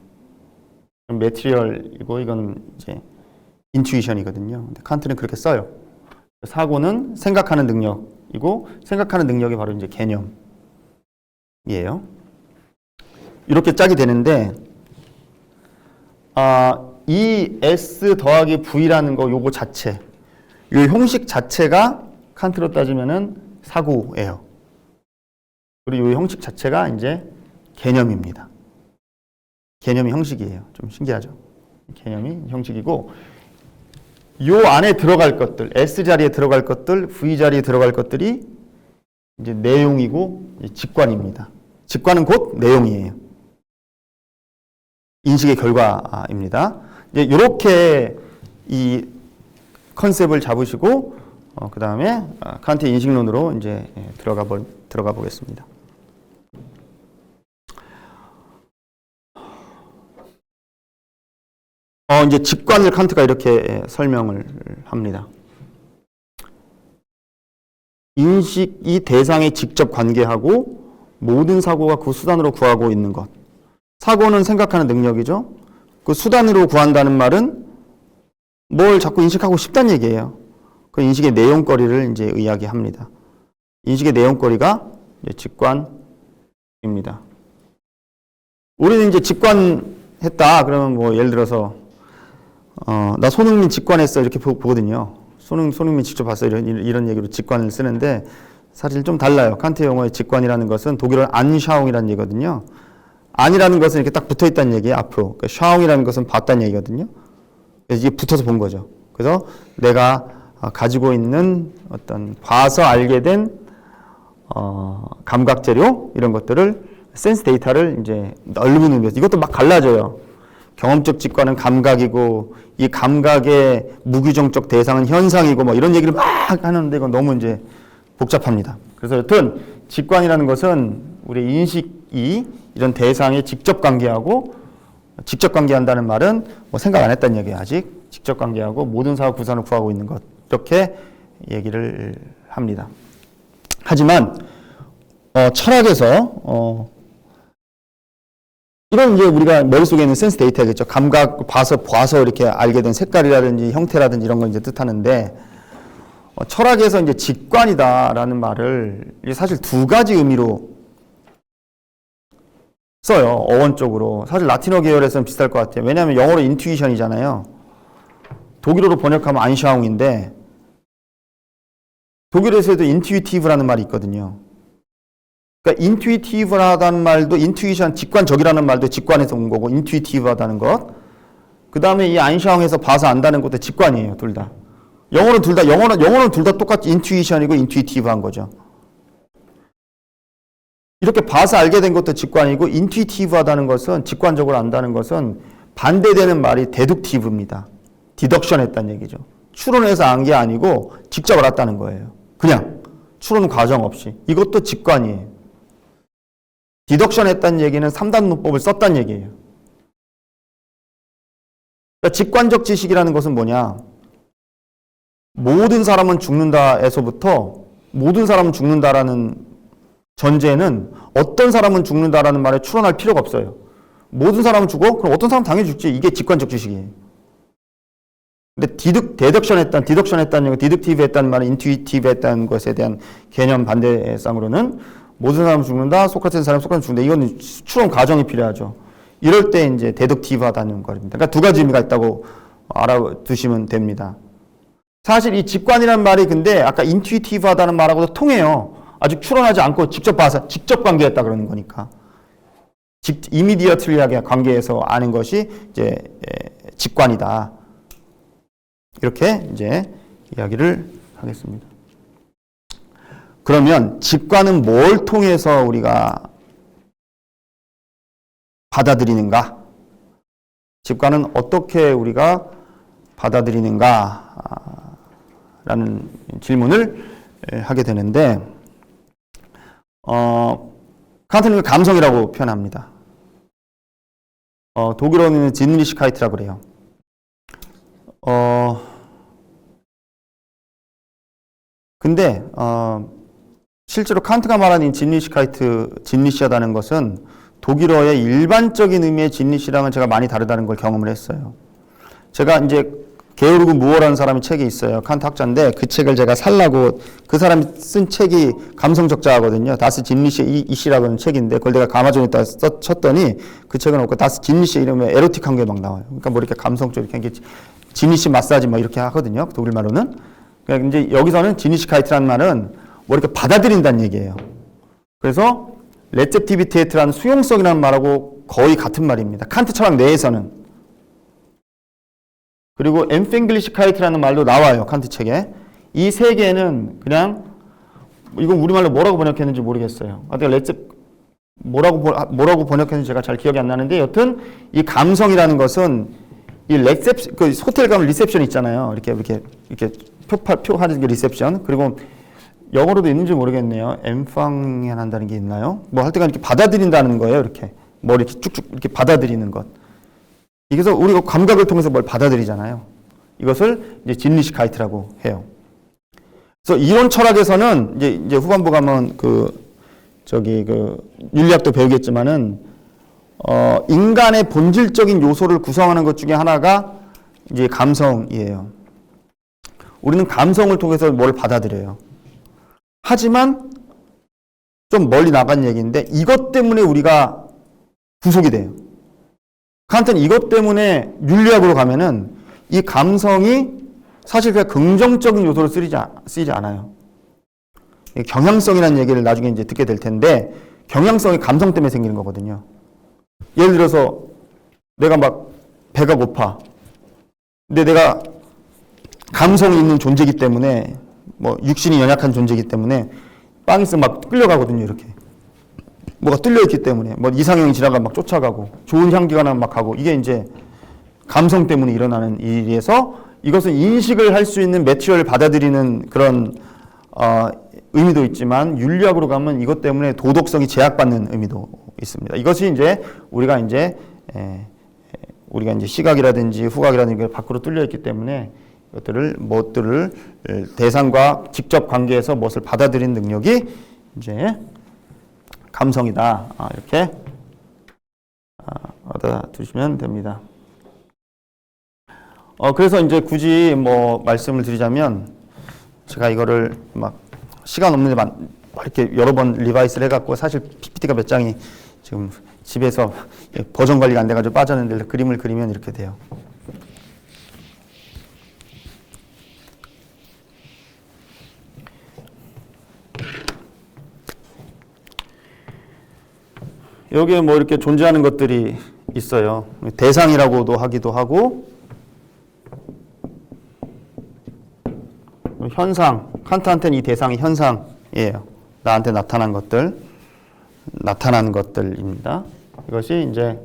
매트리얼이고 이건 이제 인투이션이거든요. 근데 칸트는 그렇게 써요. 사고는 생각하는 능력이고 생각하는 능력이 바로 이제 개념이에요. 이렇게 짝이 되는데 이 S 더하기 V라는 거 요거 자체 이 형식 자체가 칸트로 따지면은 사고예요. 그리고 이 형식 자체가 이제 개념입니다. 개념이 형식이에요. 좀 신기하죠? 개념이 형식이고 요 안에 들어갈 것들 S 자리에 들어갈 것들 V 자리에 들어갈 것들이 이제 내용이고 직관입니다. 직관은 곧 내용이에요. 인식의 결과입니다. 이제 이렇게 이 컨셉을 잡으시고 그 다음에 칸트의 인식론으로 이제 들어가 보겠습니다. 이제 직관을 칸트가 이렇게 설명을 합니다. 인식이 대상에 직접 관계하고 모든 사고가 그 수단으로 구하고 있는 것. 사고는 생각하는 능력이죠. 그 수단으로 구한다는 말은 뭘 자꾸 인식하고 싶다는 얘기예요. 그 인식의 내용거리를 이제 이야기합니다. 인식의 내용거리가 이제 직관입니다. 우리는 이제 직관했다. 그러면 뭐 예를 들어서 나 손흥민 직관했어 이렇게 보거든요. 손흥민 직접 봤어 이런 얘기로 직관을 쓰는데 사실 좀 달라요. 칸트 용어의 직관이라는 것은 독일어 안샤웅이라는 얘기거든요. 안이라는 것은 이렇게 딱 붙어 있다는 얘기예요. 앞으로. 그러니까 샤웅이라는 것은 봤다는 얘기거든요. 그래서 이게 붙어서 본 거죠. 그래서 내가 가지고 있는 어떤 봐서 알게 된 감각 재료 이런 것들을 센스 데이터를 이제 넓은 의미에서 이것도 막 갈라져요. 경험적 직관은 감각이고 이 감각의 무규정적 대상은 현상이고 뭐 이런 얘기를 막 하는데 이건 너무 이제 복잡합니다. 그래서 여튼 직관이라는 것은 우리 인식이 이런 대상에 직접 관계하고 직접 관계한다는 말은 뭐 생각 안 했다는 얘기예요. 아직 직접 관계하고 모든 사고 구산을 구하고 있는 것 이렇게 얘기를 합니다. 하지만 철학에서 이런 이제 우리가 머릿속에 있는 센스 데이터겠죠. 감각 봐서 이렇게 알게 된 색깔이라든지 형태라든지 이런 걸 이제 뜻하는데 철학에서 이제 직관이다라는 말을 사실 두 가지 의미로 써요. 어원적으로. 사실 라틴어 계열에서는 비슷할 것 같아요. 왜냐하면 영어로 인투이션이잖아요. 독일어로 번역하면 안샤웅인데 독일에서도 인투이티브라는 말이 있거든요. 그러니까 인투이티브하다는 말도 인투이션, 직관적이라는 말도 직관에서 온 거고 인투이티브하다는 것. 그 다음에 이 안샤옹에서 봐서 안다는 것도 직관이에요, 둘 다. 영어는 둘 다 똑같이 인투이션이고 인투이티브한 거죠. 이렇게 봐서 알게 된 것도 직관이고 인투이티브하다는 것은 직관적으로 안다는 것은 반대되는 말이 데덕티브입니다. 디덕션 했다는 얘기죠. 추론해서 안 게 아니고 직접 알았다는 거예요. 그냥 추론 과정 없이. 이것도 직관이에요. 디덕션 했다는 얘기는 3단 문법을 썼다는 얘기예요. 그러니까 직관적 지식이라는 것은 뭐냐? 모든 사람은 죽는다에서부터 모든 사람은 죽는다라는 전제는 어떤 사람은 죽는다라는 말에 추론할 필요가 없어요. 모든 사람은 죽어? 그럼 어떤 사람은 당연히 죽지. 이게 직관적 지식이에요. 근데 디덕션 했다는 얘기, 디덕티브 했다는 말은 인투이티브 했다는 것에 대한 개념 반대상으로는 모든 사람은 죽는다, 소크라테스 사람 소크라테스 죽는다. 이건 추론 과정이 필요하죠. 이럴 때 이제 데덕티브하다는 겁니다. 그러니까 두 가지 의미가 있다고 알아두시면 됩니다. 사실 이 직관이라는 말이 근데 아까 인투이티브하다는 말하고도 통해요. 아직 추론하지 않고 직접 봐서 직접 관계했다 그러는 거니까. 이미디어틀리하게 관계해서 아는 것이 이제 직관이다. 이렇게 이제 이야기를 하겠습니다. 그러면 직관은 뭘 통해서 우리가 받아들이는가? 직관은 어떻게 우리가 받아들이는가? 라는 질문을 하게 되는데 칸트는 감성이라고 표현합니다. 독일어는 진리시카이트라고 그래요. 근데 실제로 칸트가 말하는 진리시카이트, 진리시하다는 것은 독일어의 일반적인 의미의 진리시랑은 제가 많이 다르다는 걸 경험을 했어요. 제가 이제 게오르그 무어라는 사람의 책이 있어요. 칸트 학자인데 그 책을 제가 살라고 그 사람이 쓴 책이 감성적자거든요. 다스 진리시 이시라고 하는 책인데 그걸 내가 아마존에다 쳤더니 그 책은 없고 다스 진리시 이러면 에로틱한 게 막 나와요. 그러니까 뭐 이렇게 감성적 이렇게 진리시 마사지 막 이렇게 하거든요. 독일 말로는. 그러니까 이제 여기서는 진리시카이트라는 말은 뭐 이렇게 받아들인다는 얘기예요. 그래서 레셉티비테이트라는 수용성이라는 말하고 거의 같은 말입니다. 칸트 철학 내에서는. 그리고 엠팽글리시카이트라는 말도 나와요. 칸트 책에. 이 세 개는 그냥 이건 우리말로 뭐라고 번역했는지 모르겠어요. 뭐라고 번역했는지 제가 잘 기억이 안 나는데 여튼 이 감성이라는 것은 이 그 호텔 가면 리셉션 있잖아요. 이렇게 표하는 게 리셉션. 그리고 영어로도 있는지 모르겠네요. 엠팡 한다는 게 있나요? 뭐 할 때가 이렇게 받아들인다는 거예요. 이렇게 뭐 이렇게 쭉쭉 이렇게 받아들이는 것. 그래서 우리가 감각을 통해서 뭘 받아들이잖아요. 이것을 이제 진리시카이트라고 해요. 그래서 이론 철학에서는 이제 후반부 가면 윤리학도 배우겠지만은 인간의 본질적인 요소를 구성하는 것 중에 하나가 이제 감성이에요. 우리는 감성을 통해서 뭘 받아들여요. 하지만 좀 멀리 나간 얘기인데 이것 때문에 우리가 구속이 돼요. 칸트는 이것 때문에 윤리학으로 가면은 이 감성이 사실 그냥 긍정적인 요소로 쓰이지 않아요. 경향성이라는 얘기를 나중에 이제 듣게 될 텐데 경향성이 감성 때문에 생기는 거거든요. 예를 들어서 내가 막 배가 고파. 근데 내가 감성이 있는 존재이기 때문에 뭐 육신이 연약한 존재이기 때문에 빵이 있으면 막 끌려가거든요. 이렇게. 뭐가 뚫려있기 때문에 뭐 이상형이 지나가면 막 쫓아가고 좋은 향기가 나면 막 가고 이게 이제 감성 때문에 일어나는 일이어서 이것은 인식을 할 수 있는 매튜얼을 받아들이는 그런 의미도 있지만 윤리학으로 가면 이것 때문에 도덕성이 제약받는 의미도 있습니다. 이것이 이제 우리가 이제 시각이라든지 후각이라든지 밖으로 뚫려 있기 때문에 무엇들을 대상과 직접 관계해서 무엇을 받아들이는 능력이 이제 감성이다. 이렇게 얻어 두시면 됩니다. 그래서 이제 굳이 뭐 말씀을 드리자면 제가 이거를 막 시간 없는데 이렇게 여러 번 리바이스를 해갖고 사실 PPT가 몇 장이 지금 집에서 버전 관리가 안 돼가지고 빠졌는데 그림을 그리면 이렇게 돼요. 여기에 뭐 이렇게 존재하는 것들이 있어요. 대상이라고도 하기도 하고, 현상, 칸트한테는 이 대상이 현상이에요. 나한테 나타난 것들, 나타난 것들입니다. 이것이 이제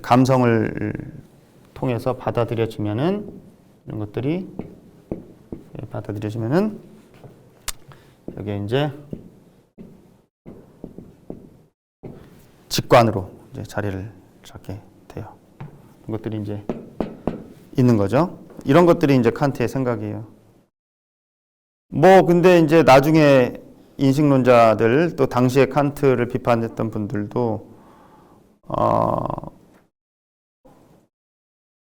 감성을 통해서 받아들여지면은, 이런 것들이 받아들여지면은, 여기에 이제 직관으로 이제 자리를 잡게 돼요. 이런 것들이 이제 있는 거죠. 이런 것들이 이제 칸트의 생각이에요. 뭐 근데 이제 나중에 인식론자들 또 당시에 칸트를 비판했던 분들도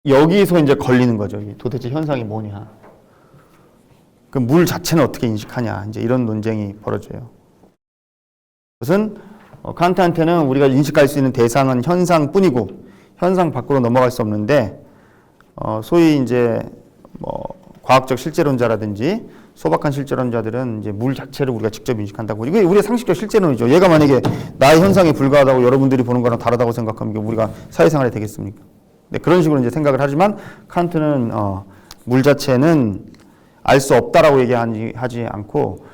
여기서 이제 걸리는 거죠. 도대체 현상이 뭐냐? 그 물 자체는 어떻게 인식하냐? 이제 이런 논쟁이 벌어져요. 그것은 칸트한테는 우리가 인식할 수 있는 대상은 현상뿐이고 현상 밖으로 넘어갈 수 없는데 소위 이제 뭐 과학적 실제론자라든지 소박한 실제론자들은 이제 물 자체를 우리가 직접 인식한다고. 이게 우리의 상식적 실제론이죠. 얘가 만약에 나의 현상에 불과하다고 여러분들이 보는 거랑 다르다고 생각하면 이게 우리가 사회생활이 되겠습니까? 네, 그런 식으로 이제 생각을 하지만 칸트는 물 자체는 알 수 없다라고 얘기하지 않고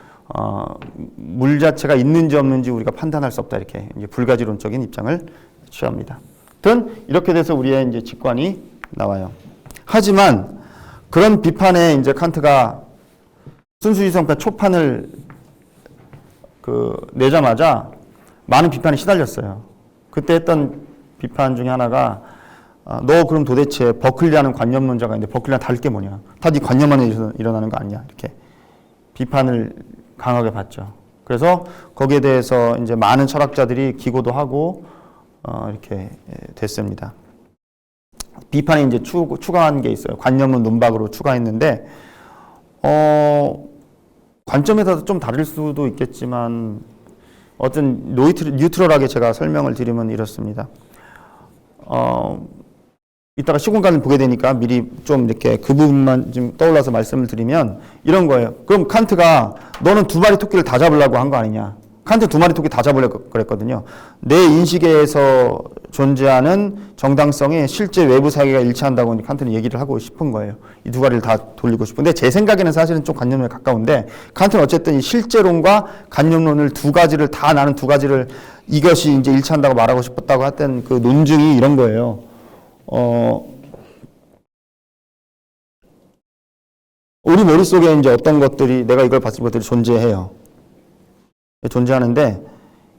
물 자체가 있는지 없는지 우리가 판단할 수 없다 이렇게 이제 불가지론적인 입장을 취합니다. 아무튼 이렇게 돼서 우리의 이제 직관이 나와요. 하지만 그런 비판에 이제 칸트가 순수이성파 초판을 내자마자 많은 비판이 시달렸어요. 그때 했던 비판 중에 하나가 너 그럼 도대체 버클리라는 관념론자가 있는데 버클리랑 다를 게 뭐냐? 다 네 관념 안에 일어나는 거 아니냐? 이렇게 비판을 강하게 받죠. 그래서 거기에 대해서 이제 많은 철학자들이 기고도 하고 이렇게 됐습니다. 비판에 이제 추가한 게 있어요. 관념론 논박으로 추가했는데 관점에 따라서 좀 다를 수도 있겠지만 어떤 뉴트럴하게 제가 설명을 드리면 이렇습니다. 이따가 시공간을 보게 되니까 미리 좀 이렇게 그 부분만 좀 떠올라서 말씀을 드리면 이런 거예요. 그럼 칸트가 너는 두 마리 토끼를 다 잡으려고 한 거 아니냐? 칸트 두 마리 토끼 다 잡으려고 그랬거든요. 내 인식에서 존재하는 정당성이 실제 외부 사회가 일치한다고 칸트는 얘기를 하고 싶은 거예요. 이 두 가지를 다 돌리고 싶은데 제 생각에는 사실은 좀 관념론에 가까운데 칸트는 어쨌든 이 실제론과 관념론을 두 가지를 다 나는 두 가지를 이것이 이제 일치한다고 말하고 싶었다고 했던 그 논증이 이런 거예요. 우리 머릿속에 이제 어떤 것들이 내가 이걸 봤을 것들이 존재해요. 존재하는데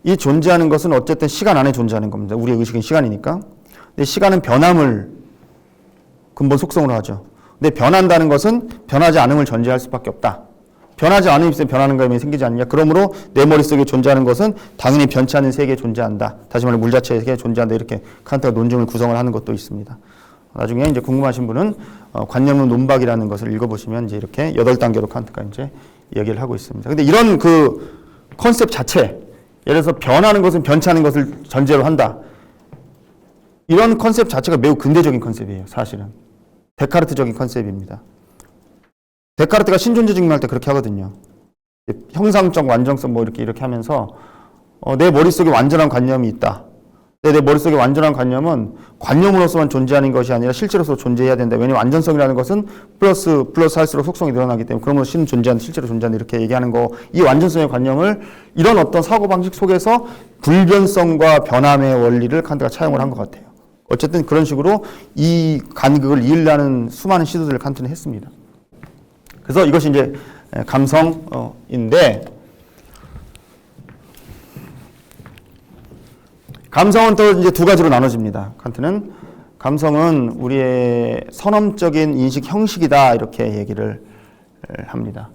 이 존재하는 것은 어쨌든 시간 안에 존재하는 겁니다. 우리의 의식은 시간이니까. 근데 시간은 변함을 근본 속성으로 하죠. 근데 변한다는 것은 변하지 않음을 전제할 수밖에 없다. 변하지 않음이 있으면 변하는 감이 생기지 않느냐. 그러므로 내 머릿속에 존재하는 것은 당연히 변치 않는 세계에 존재한다. 다시 말해 물 자체의 세계에 존재한다. 이렇게 칸트가 논증을 구성을 하는 것도 있습니다. 나중에 이제 궁금하신 분은 관념론 논박이라는 것을 읽어보시면 이제 이렇게 8단계로 칸트가 이제 얘기를 하고 있습니다. 근데 이런 그 컨셉 자체, 예를 들어서 변하는 것은 변치 않은 것을 전제로 한다. 이런 컨셉 자체가 매우 근대적인 컨셉이에요. 사실은. 데카르트적인 컨셉입니다. 데카르트가 신존재 증명할 때 그렇게 하거든요. 형상적 완전성 뭐 이렇게 하면서 내 머릿속에 완전한 관념이 있다. 내 머릿속에 완전한 관념은 관념으로서만 존재하는 것이 아니라 실제로서 존재해야 된다. 왜냐하면 완전성이라는 것은 플러스 할수록 속성이 늘어나기 때문에 그러므로 신은 존재한다. 실제로 존재한다. 이렇게 얘기하는 거. 이 완전성의 관념을 이런 어떤 사고방식 속에서 불변성과 변함의 원리를 칸트가 차용을 한 것 같아요. 어쨌든 그런 식으로 이 간극을 이으려는 수많은 시도들을 칸트는 했습니다. 그래서 이것이 이제 감성인데 감성은 또 이제 두 가지로 나눠집니다. 칸트는 감성은 우리의 선험적인 인식 형식이다 이렇게 얘기를 합니다.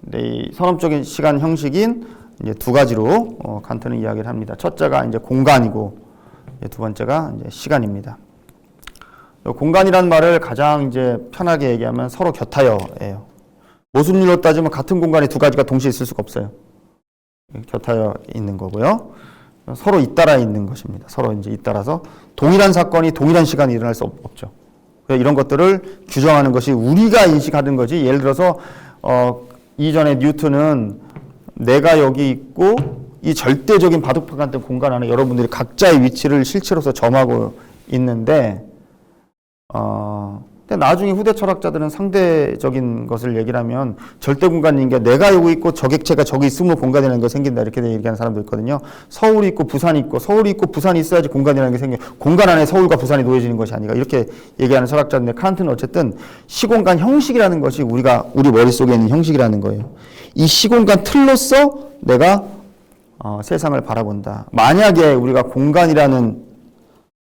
근데 이 선험적인 시간 형식인 이제 두 가지로 칸트는 이야기를 합니다. 첫째가 이제 공간이고 두 번째가 이제 시간입니다. 공간이라는 말을 가장 이제 편하게 얘기하면 서로 곁하여예요. 모순율로 따지면 같은 공간에 두 가지가 동시에 있을 수가 없어요. 곁하여 있는 거고요. 서로 잇따라 있는 것입니다. 서로 이제 잇따라서 동일한 사건이 동일한 시간에 일어날 수 없죠. 이런 것들을 규정하는 것이 우리가 인식하는 거지. 예를 들어서 이전에 뉴턴은 내가 여기 있고 이 절대적인 바둑판 같은 공간 안에 여러분들이 각자의 위치를 실체로서 점하고 있는데 근데 나중에 후대 철학자들은 상대적인 것을 얘기를 하면 절대 공간인 게 내가 여기 있고 저 객체가 저기 있으면 공간이라는 게 생긴다 이렇게 얘기하는 사람도 있거든요. 서울이 있고 부산이 있고 서울이 있고 부산이 있어야지 공간이라는 게 생겨. 공간 안에 서울과 부산이 놓여지는 것이 아니라 이렇게 얘기하는 철학자인데 칸트는 어쨌든 시공간 형식이라는 것이 우리 머릿속에 있는 형식이라는 거예요. 이 시공간 틀로서 내가 세상을 바라본다. 만약에 우리가 공간이라는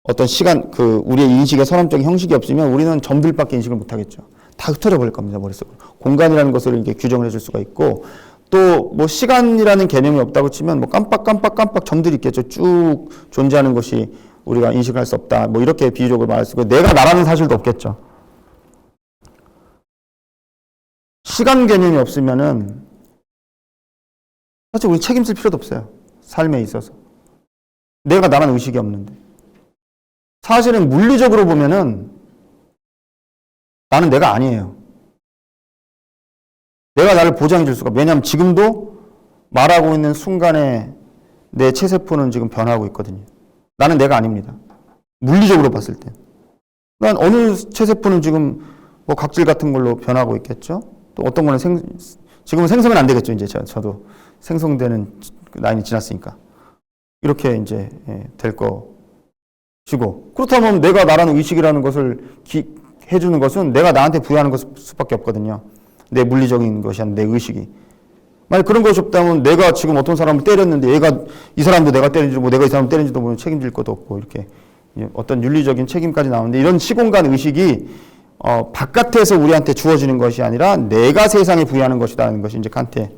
어떤 시간, 우리의 인식의 선언적인 형식이 없으면 우리는 점들밖에 인식을 못 하겠죠. 다 흩어져 버릴 겁니다, 머릿속으로. 공간이라는 것을 이렇게 규정을 해줄 수가 있고, 또 뭐 시간이라는 개념이 없다고 치면 뭐 깜빡 점들이 있겠죠. 쭉 존재하는 것이 우리가 인식할 수 없다. 뭐 이렇게 비유적으로 말할 수 있고, 내가 나라는 사실도 없겠죠. 시간 개념이 없으면은 사실 우리 책임질 필요도 없어요. 삶에 있어서. 내가 나라는 의식이 없는데. 사실은 물리적으로 보면은 나는 내가 아니에요. 내가 나를 보장해 줄 수가. 왜냐하면 지금도 말하고 있는 순간에 내 체세포는 지금 변하고 있거든요. 나는 내가 아닙니다. 물리적으로 봤을 때. 난 어느 체세포는 지금 뭐 각질 같은 걸로 변하고 있겠죠. 또 어떤 거는 지금은 생성은 안 되겠죠. 이제 저도 생성되는 라인이 지났으니까. 이렇게 이제 될 것이고. 그렇다면 내가 나라는 의식이라는 것을 해주는 것은 내가 나한테 부여하는 것 수밖에 없거든요. 내 물리적인 것이 아니라 내 의식이. 만약 그런 것이 없다면 내가 지금 어떤 사람을 때렸는데 얘가 이 사람도 내가 때린지도 모르고 내가 이 사람 때린지도 모르면 책임질 것도 없고 이렇게 어떤 윤리적인 책임까지 나오는데 이런 시공간 의식이 바깥에서 우리한테 주어지는 것이 아니라 내가 세상에 부여하는 것이라는 것이 이제 칸트의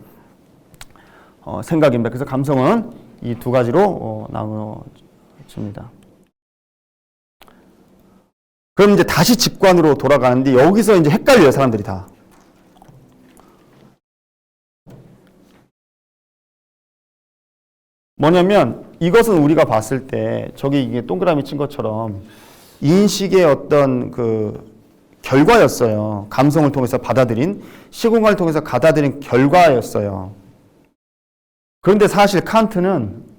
생각입니다. 그래서 감성은 이 두 가지로 나누어집니다. 그럼 이제 다시 직관으로 돌아가는데 여기서 이제 헷갈려요, 사람들이 다. 뭐냐면 이것은 우리가 봤을 때 저기 이게 동그라미 친 것처럼 인식의 어떤 결과였어요. 감성을 통해서 받아들인 시공간을 통해서 받아들인 결과였어요. 그런데 사실 칸트는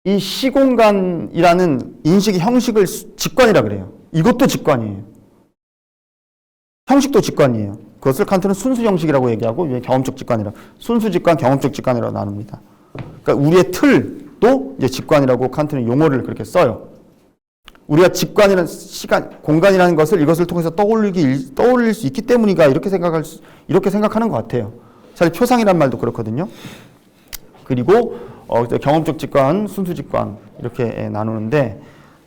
이 시공간이라는 인식의 형식을 직관이라 그래요. 이것도 직관이에요. 형식도 직관이에요. 그것을 칸트는 순수 형식이라고 얘기하고 경험적 직관이라. 순수 직관, 경험적 직관이라고 나눕니다. 그러니까 우리의 틀도 이제 직관이라고 칸트는 용어를 그렇게 써요. 우리가 직관이라는 공간이라는 것을 이것을 통해서 떠올릴 수 있기 때문이가 이렇게 생각하는 것 같아요. 사실 표상이란 말도 그렇거든요. 그리고 경험적 직관, 순수 직관 이렇게 나누는데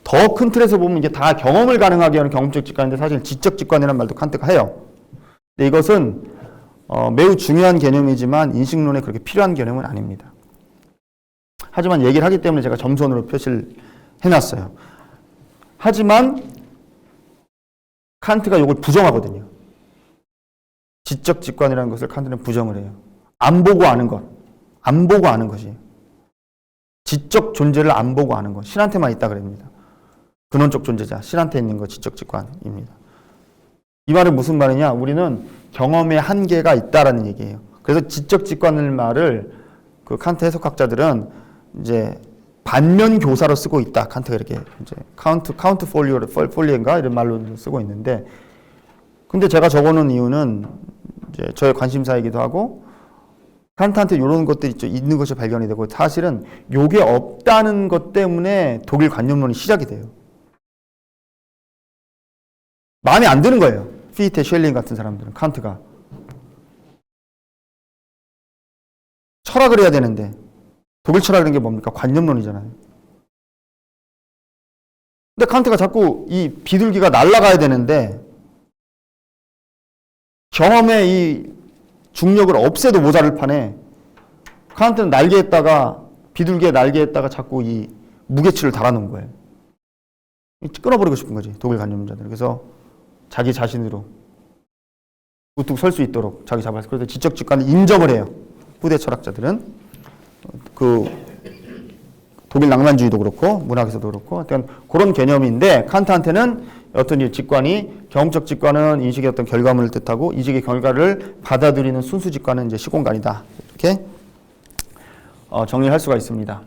더 큰 틀에서 보면 이게 다 경험을 가능하게 하는 경험적 직관인데 사실 지적 직관이라는 말도 칸트가 해요. 근데 이것은 매우 중요한 개념이지만 인식론에 그렇게 필요한 개념은 아닙니다. 하지만 얘기를 하기 때문에 제가 점선으로 표시를 해놨어요. 하지만 칸트가 이걸 부정하거든요. 지적 직관이라는 것을 칸트는 부정을 해요. 안 보고 아는 것. 안 보고 아는 것이. 지적 존재를 안 보고 아는 것. 신한테만 있다 그럽니다. 근원적 존재자. 신한테 있는 것 지적 직관입니다. 이 말은 무슨 말이냐? 우리는 경험의 한계가 있다라는 얘기예요. 그래서 지적 직관을 말을 칸트 해석학자들은 이제 반면 교사로 쓰고 있다. 칸트가 이렇게 이제 카운트 폴리인가 이런 말로 쓰고 있는데, 근데 제가 적어놓은 이유는 이제 저의 관심사이기도 하고 칸트한테 이런 것들이 있는 것이 발견이 되고 사실은 요게 없다는 것 때문에 독일 관념론이 시작이 돼요. 마음에 안 드는 거예요. 피히테, 쉘링 같은 사람들은 칸트가 철학을 해야 되는데 독일 철학이라는 게 뭡니까? 관념론이잖아요. 근데 칸트가 자꾸 이 비둘기가 날아가야 되는데 경험의 이 중력을 없애도 모자를 판에 칸트는 날개에다가 비둘기의 날개에다가 자꾸 이 무게추를 달아놓은 거예요. 끊어버리고 싶은 거지, 독일 관념자들. 그래서 자기 자신으로 우뚝 설 수 있도록 자기 잡아서 그래서 지적 직관을 인정을 해요. 후대 철학자들은 독일 낭만주의도 그렇고 문학에서도 그렇고 그런 개념인데 칸트한테는 어떤 이 직관이 경험적 직관은 인식의 어떤 결과물을 뜻하고 인식의 결과를 받아들이는 순수 직관은 이제 시공간이다. 이렇게 정리를 할 수가 있습니다.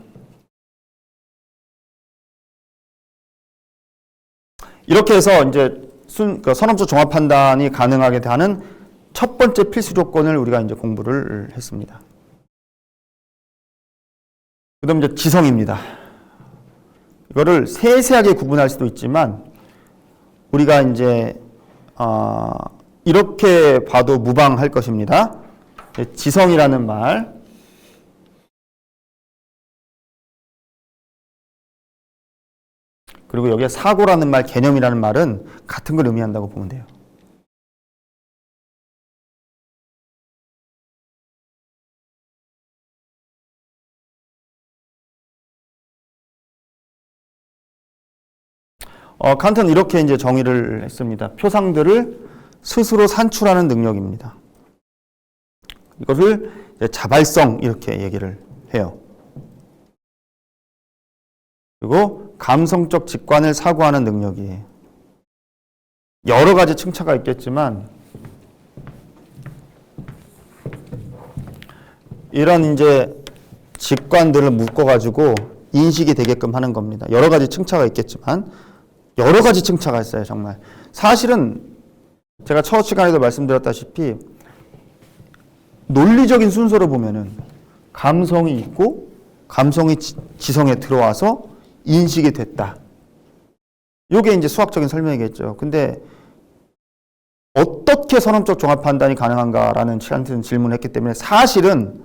이렇게 해서 이제 선험적 종합 판단이 가능하게 하는 첫 번째 필수 조건을 우리가 이제 공부를 했습니다. 그다음 이제 지성입니다. 이거를 세세하게 구분할 수도 있지만 우리가 이제 이렇게 봐도 무방할 것입니다. 지성이라는 말. 그리고 여기에 사고라는 말, 개념이라는 말은 같은 걸 의미한다고 보면 돼요. 칸트는 이렇게 이제 정의를 했습니다. 표상들을 스스로 산출하는 능력입니다. 이것을 자발성 이렇게 얘기를 해요. 그리고 감성적 직관을 사고하는 능력이에요. 여러 가지 층차가 있겠지만 이런 이제 직관들을 묶어가지고 인식이 되게끔 하는 겁니다. 여러 가지 층차가 있겠지만 여러 가지 층차가 있어요, 정말. 사실은 제가 첫 시간에도 말씀드렸다시피 논리적인 순서로 보면은 감성이 있고 감성이 지성에 들어와서 인식이 됐다. 이게 이제 수학적인 설명이겠죠. 근데 어떻게 선험적 종합 판단이 가능한가라는 시간에 질문을 했기 때문에 사실은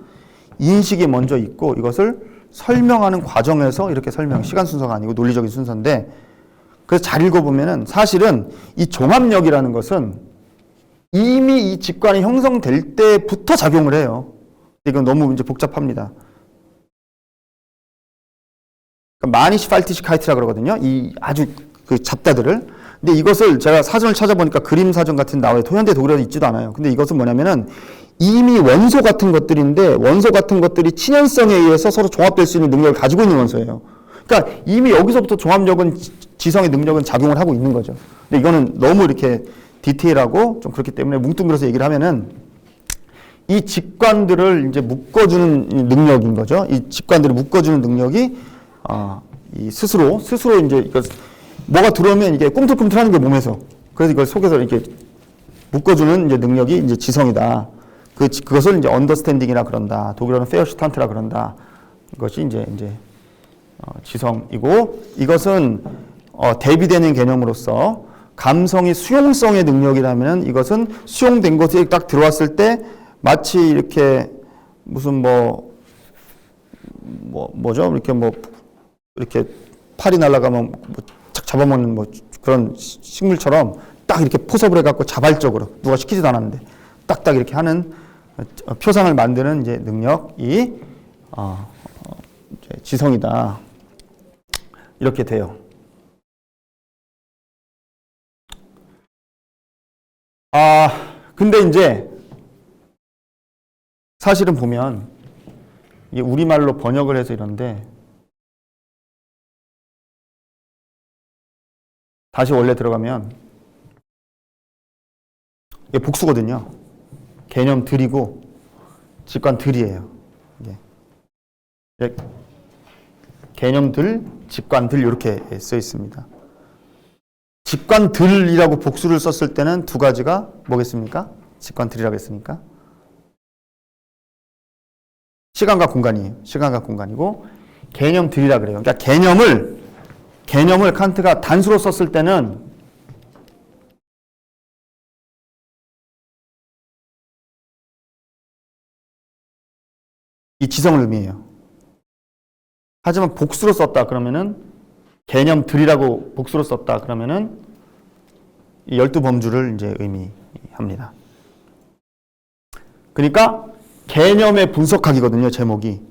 인식이 먼저 있고 이것을 설명하는 과정에서 이렇게 시간 순서가 아니고 논리적인 순서인데 그래서 잘 읽어보면은 사실은 이 종합력이라는 것은 이미 이 직관이 형성될 때부터 작용을 해요. 이건 너무 이제 복잡합니다. 마니시팔티시카이트라 그러거든요. 이 아주 그 잡다들을. 근데 이것을 제가 사전을 찾아보니까 그림 사전 같은 나와요. 현대 독일어에 있지도 않아요. 근데 이것은 뭐냐면은 이미 원소 같은 것들인데 원소 같은 것들이 친연성에 의해서 서로 종합될 수 있는 능력을 가지고 있는 원소예요. 그러니까 이미 여기서부터 종합력은 지성의 능력은 작용을 하고 있는 거죠. 근데 이거는 너무 이렇게 디테일하고 좀 그렇기 때문에 뭉뚱그려서 얘기를 하면은 이 직관들을 이제 묶어주는 능력인 거죠. 이 직관들을 묶어주는 능력이 이 스스로 이제 이거 뭐가 들어오면 이게 꿈틀꿈틀하는 게 몸에서 그래서 이걸 속에서 이렇게 묶어주는 이제 능력이 이제 지성이다. 그것을 이제 언더스탠딩이라 그런다. 독일어는 페어슈탄트라 그런다. 이것이 이제 지성이고 이것은 대비되는 개념으로서 감성이 수용성의 능력이라면 이것은 수용된 것이 딱 들어왔을 때 마치 이렇게 무슨 뭐죠? 이렇게 팔이 날아가면 착 잡아먹는 그런 식물처럼 딱 이렇게 포섭을 해갖고 자발적으로 누가 시키지도 않았는데 딱딱 이렇게 하는 표상을 만드는 이제 능력이 이제 지성이다. 이렇게 돼요. 근데 이제 사실은 보면 이게 우리말로 번역을 해서 이런데 다시 원래 들어가면 이게 복수거든요. 개념들이고 직관들이에요. 개념들, 직관들 이렇게 써 있습니다. 직관들이라고 복수를 썼을 때는 두 가지가 뭐겠습니까? 직관들이라고 했으니까 시간과 공간이에요. 시간과 공간이고 개념들이라 그래요. 그러니까 개념을 칸트가 단수로 썼을 때는 이 지성을 의미해요. 하지만 복수로 썼다 그러면은 개념들이라고 복수로 썼다 그러면은 이 12범주를 이제 의미합니다. 그러니까 개념의 분석하기거든요, 제목이.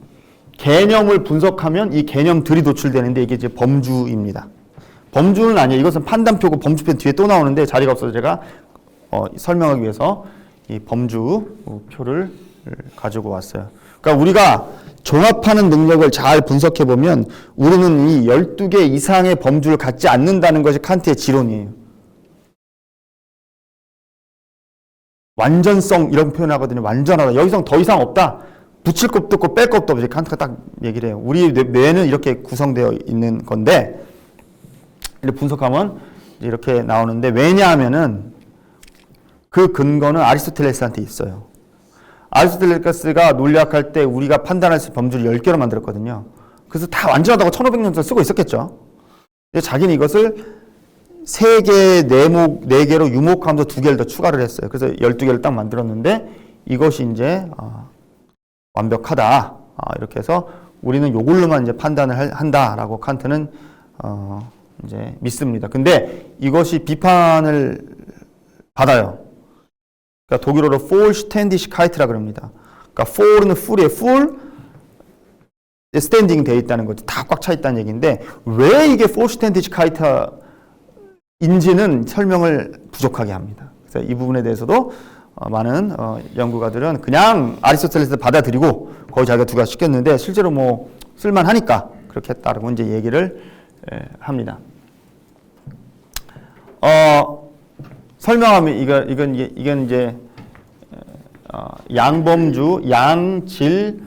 개념을 분석하면 이 개념들이 도출되는데 이게 이제 범주입니다. 범주는 아니에요. 이것은 판단표고 범주표는 뒤에 또 나오는데 자리가 없어서 제가 설명하기 위해서 이 범주표를 가지고 왔어요. 그러니까 우리가 종합하는 능력을 잘 분석해 보면 우리는 이 12개 이상의 범주를 갖지 않는다는 것이 칸트의 지론이에요. 완전성 이런 표현하거든요. 완전하다. 여기서 더 이상 없다. 붙일 것도 없고 뺄 것도 없이 칸트가 딱 얘기를 해요. 우리 뇌는 이렇게 구성되어 있는 건데 이렇게 분석하면 이렇게 나오는데 왜냐하면은 그 근거는 아리스토텔레스한테 있어요. 아리스토텔레스가 논리학할 때 우리가 판단할 수 있는 범주를 10개로 만들었거든요. 그래서 다 완전하다고 1500년 전 쓰고 있었겠죠. 근데 자기는 이것을 3개, 4개로 유목함도 2개를 더 추가를 했어요. 그래서 12개를 딱 만들었는데 이것이 이제 완벽하다. 이렇게 해서 우리는 이걸로만 이제 판단을 한다라고 칸트는 이제 믿습니다. 근데 이것이 비판을 받아요. 그러니까 독일어로 Vollständigkeit라 그럽니다. 그러니까 Voll은 full이에요. full, standing 돼 있다는 거죠. 다 꽉 차 있다는 얘기인데 왜 이게 Vollständigkeit인지는 설명을 부족하게 합니다. 그래서 이 부분에 대해서도 많은 연구가들은 그냥 아리스토텔레스를 받아들이고 거의 자기가 두가 시켰는데 실제로 뭐 쓸만하니까 그렇게 했다라고 이제 얘기를 합니다. 설명하면 이건 이제 양범주, 양질,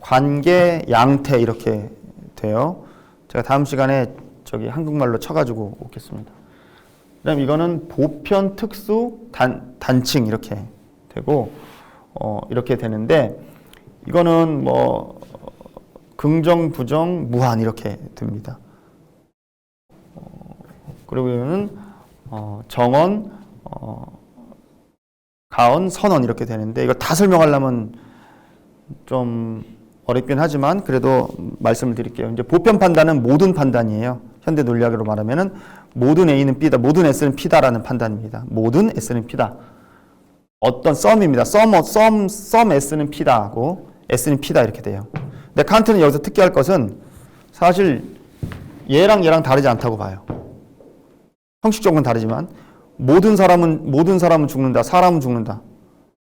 관계, 양태 이렇게 돼요. 제가 다음 시간에 저기 한국말로 쳐가지고 오겠습니다. 그다음 이거는 보편, 특수, 단층 이렇게 되고 이렇게 되는데 이거는 뭐 긍정, 부정, 무한 이렇게 됩니다. 그리고 이거는 정언, 가언, 선언 이렇게 되는데 이거 다 설명하려면 좀 어렵긴 하지만 그래도 말씀을 드릴게요. 이제 보편 판단은 모든 판단이에요. 현대 논리학으로 말하면은 모든 A는 B다, 모든 S는 P다라는 판단입니다. 모든 S는 P다. 어떤 썸입니다. 썸 S는 P다고 S는 P다 이렇게 돼요. 근데 칸트는 여기서 특기할 것은 사실 얘랑 다르지 않다고 봐요. 형식적으로는 다르지만 모든 사람은 죽는다, 사람은 죽는다.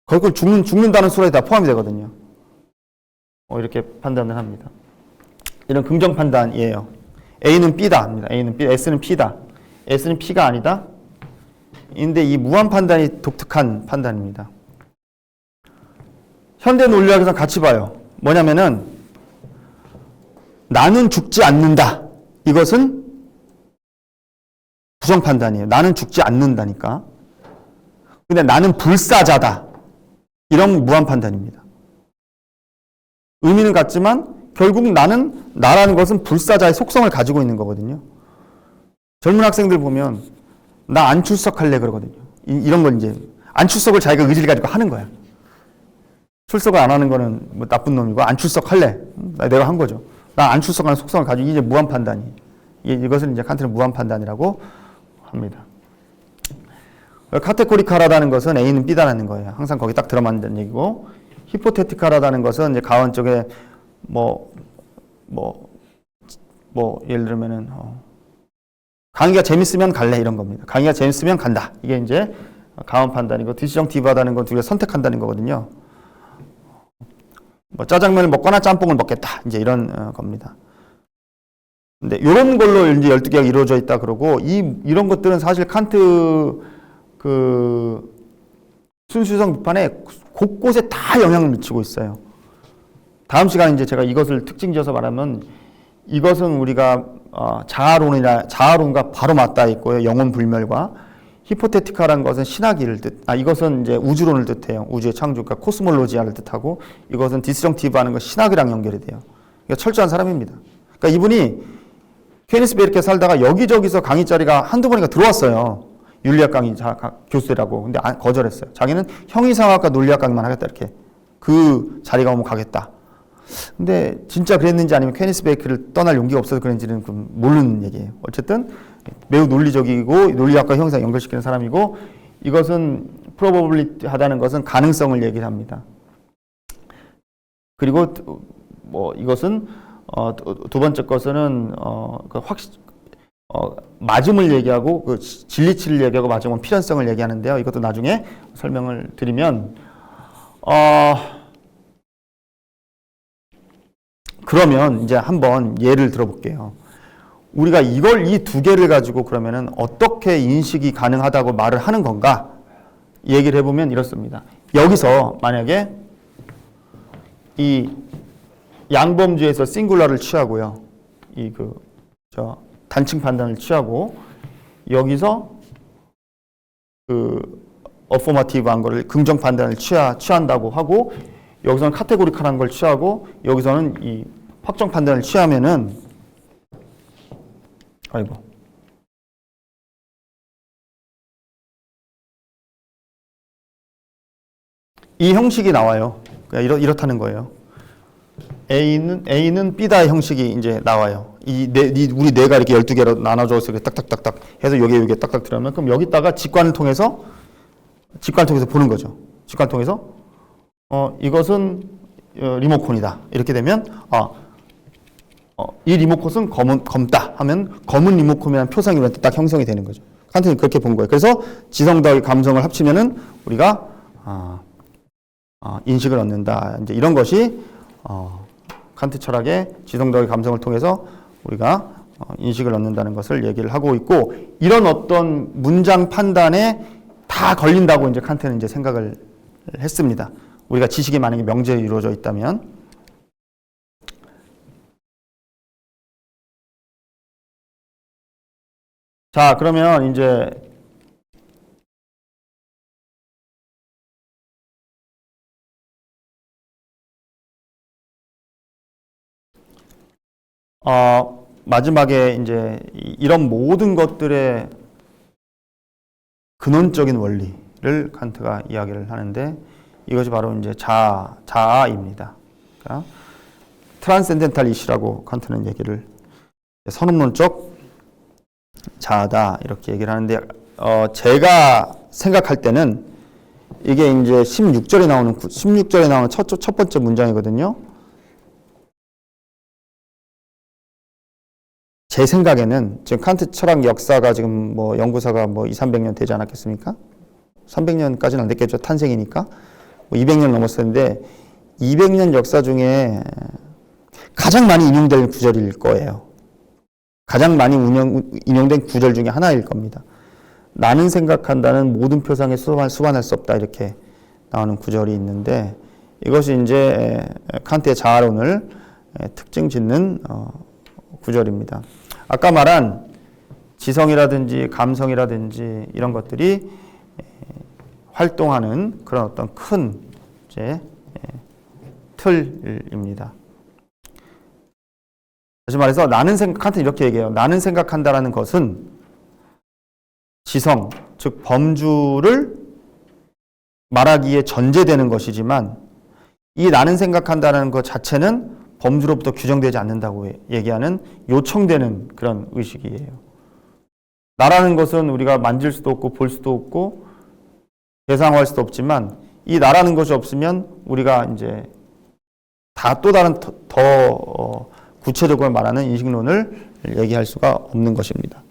그걸 죽는다는 수로에 다 포함이 되거든요. 이렇게 판단을 합니다. 이런 긍정 판단이에요. A는 B다 합니다. A는 B, S는 P다. S는 P가 아니다. 근데 이 무한 판단이 독특한 판단입니다. 현대 논리학에서 같이 봐요. 뭐냐면은 나는 죽지 않는다. 이것은 부정 판단이에요. 나는 죽지 않는다니까. 근데 나는 불사자다. 이런 무한 판단입니다. 의미는 같지만 결국 나라는 것은 불사자의 속성을 가지고 있는 거거든요. 젊은 학생들 보면 나 안 출석할래 그러거든요. 이런 건 이제 안 출석을 자기가 의지를 가지고 하는 거야. 출석을 안 하는 거는 뭐 나쁜 놈이고 안 출석할래. 내가 한 거죠. 나 안 출석하는 속성을 가지고 이제 무한 판단이. 이것을 이제 칸트는 무한 판단이라고 합니다. 카테고리칼하다는 것은 A는 B다라는 거예요. 항상 거기 딱 들어맞는 얘기고 히포테티칼하다는 것은 이제 가원 쪽에 예를 들면은 강의가 재밌으면 갈래 이런 겁니다. 강의가 재밌으면 간다. 이게 이제 가원 판단이고 디시정티브하다는 건 우리가 선택한다는 거거든요. 뭐 짜장면을 먹거나 짬뽕을 먹겠다. 이제 이런 겁니다. 근데 이런 걸로 이제 12개가 이루어져 있다 그러고 이런 것들은 사실 칸트 그 순수성 비판에 곳곳에 다 영향을 미치고 있어요. 다음 시간에 이제 제가 이것을 특징지어서 말하면 이것은 우리가 자아론과 바로 맞닿아 있고요. 영혼 불멸과 히포테티카라는 것은 신학이를 이것은 이제 우주론을 뜻해요. 우주의 창조, 그러니까 코스몰로지아를 뜻하고 이것은 디스정티브하는 것 신학이랑 연결이 돼요. 그러니까 철저한 사람입니다. 그러니까 이분이 케니스베르크에 살다가 여기저기서 강의 자리가 한두 번인가 들어왔어요. 윤리학 강의 교수라고. 근데 거절했어요. 자기는 형이상학과 논리학 강의만 하겠다 이렇게. 그 자리가 오면 가겠다. 근데 진짜 그랬는지 아니면 케니스베르크를 떠날 용기가 없어서 그런지는 모르는 얘기예요. 어쨌든 매우 논리적이고 논리학과 형이상 연결시키는 사람이고 이것은 probability하다는 것은 가능성을 얘기를 합니다. 그리고 뭐 이것은 두 번째 것은 맞음을 얘기하고 그 진리치를 얘기하고 맞음은 필연성을 얘기하는데요. 이것도 나중에 설명을 드리면 그러면 이제 한번 예를 들어볼게요. 우리가 이 두 개를 가지고 그러면은 어떻게 인식이 가능하다고 말을 하는 건가? 얘기를 해보면 이렇습니다. 여기서 만약에 이 양범주에서 싱굴러를 취하고요. 단층 판단을 취하고 여기서 어포머티브한 거를 긍정 판단을 취한다고 하고 여기서는 카테고리컬한 걸 취하고 여기서는 이 확정 판단을 취하면은 이 형식이 나와요. 그러니까 이렇다는 거예요. A는 B다의 형식이 이제 나와요. 우리 뇌가 이렇게 12개로 나눠줘서 이렇게 딱딱딱딱 해서 여기에 딱딱 들어가면 그럼 여기다가 직관을 통해서 보는 거죠. 직관을 통해서 이것은 리모컨이다. 이렇게 되면 이 리모컨은 검다 하면 검은 리모컨이라는 표상이 딱 형성이 되는 거죠. 칸트는 그렇게 본 거예요. 그래서 지성 더하기 감성을 합치면은 우리가 인식을 얻는다. 이제 이런 것이 칸트 철학의 지성 더하기 감성을 통해서 우리가 인식을 얻는다는 것을 얘기를 하고 있고 이런 어떤 문장 판단에 다 걸린다고 이제 칸트는 이제 생각을 했습니다. 우리가 지식이 만약에 명제에 이루어져 있다면 자, 그러면 이제 마지막에 이제 이런 모든 것들의 근원적인 원리를 칸트가 이야기를 하는데 이것이 바로 이제 자아입니다. 그러니까 트랜센덴탈 이시라고 칸트는 얘기를 선언론적 자아다 이렇게 얘기를 하는데 제가 생각할 때는 이게 이제 16절에 나오는 첫 번째 문장이거든요. 제 생각에는 지금 칸트 철학 역사가 지금 뭐 연구사가 뭐 200~300년 되지 않았겠습니까? 300년까지는 안 됐겠죠. 탄생이니까. 뭐 200년 넘었었는데 200년 역사 중에 가장 많이 인용될 구절일 거예요. 가장 많이 인용된 구절 중에 하나일 겁니다. 나는 생각한다는 모든 표상에 수반할 수 없다 이렇게 나오는 구절이 있는데 이것이 이제 칸트의 자아론을 특징 짓는 구절입니다. 아까 말한 지성이라든지 감성이라든지 이런 것들이 활동하는 그런 어떤 큰 이제 틀입니다. 다시 말해서 칸트는 이렇게 얘기해요. 나는 생각한다라는 것은 지성, 즉 범주를 말하기에 전제되는 것이지만 이 나는 생각한다는 것 자체는 범주로부터 규정되지 않는다고 얘기하는 요청되는 그런 의식이에요. 나라는 것은 우리가 만질 수도 없고 볼 수도 없고 대상화할 수도 없지만 이 나라는 것이 없으면 우리가 이제 또 다른 더 구체적으로 말하는 인식론을 얘기할 수가 없는 것입니다.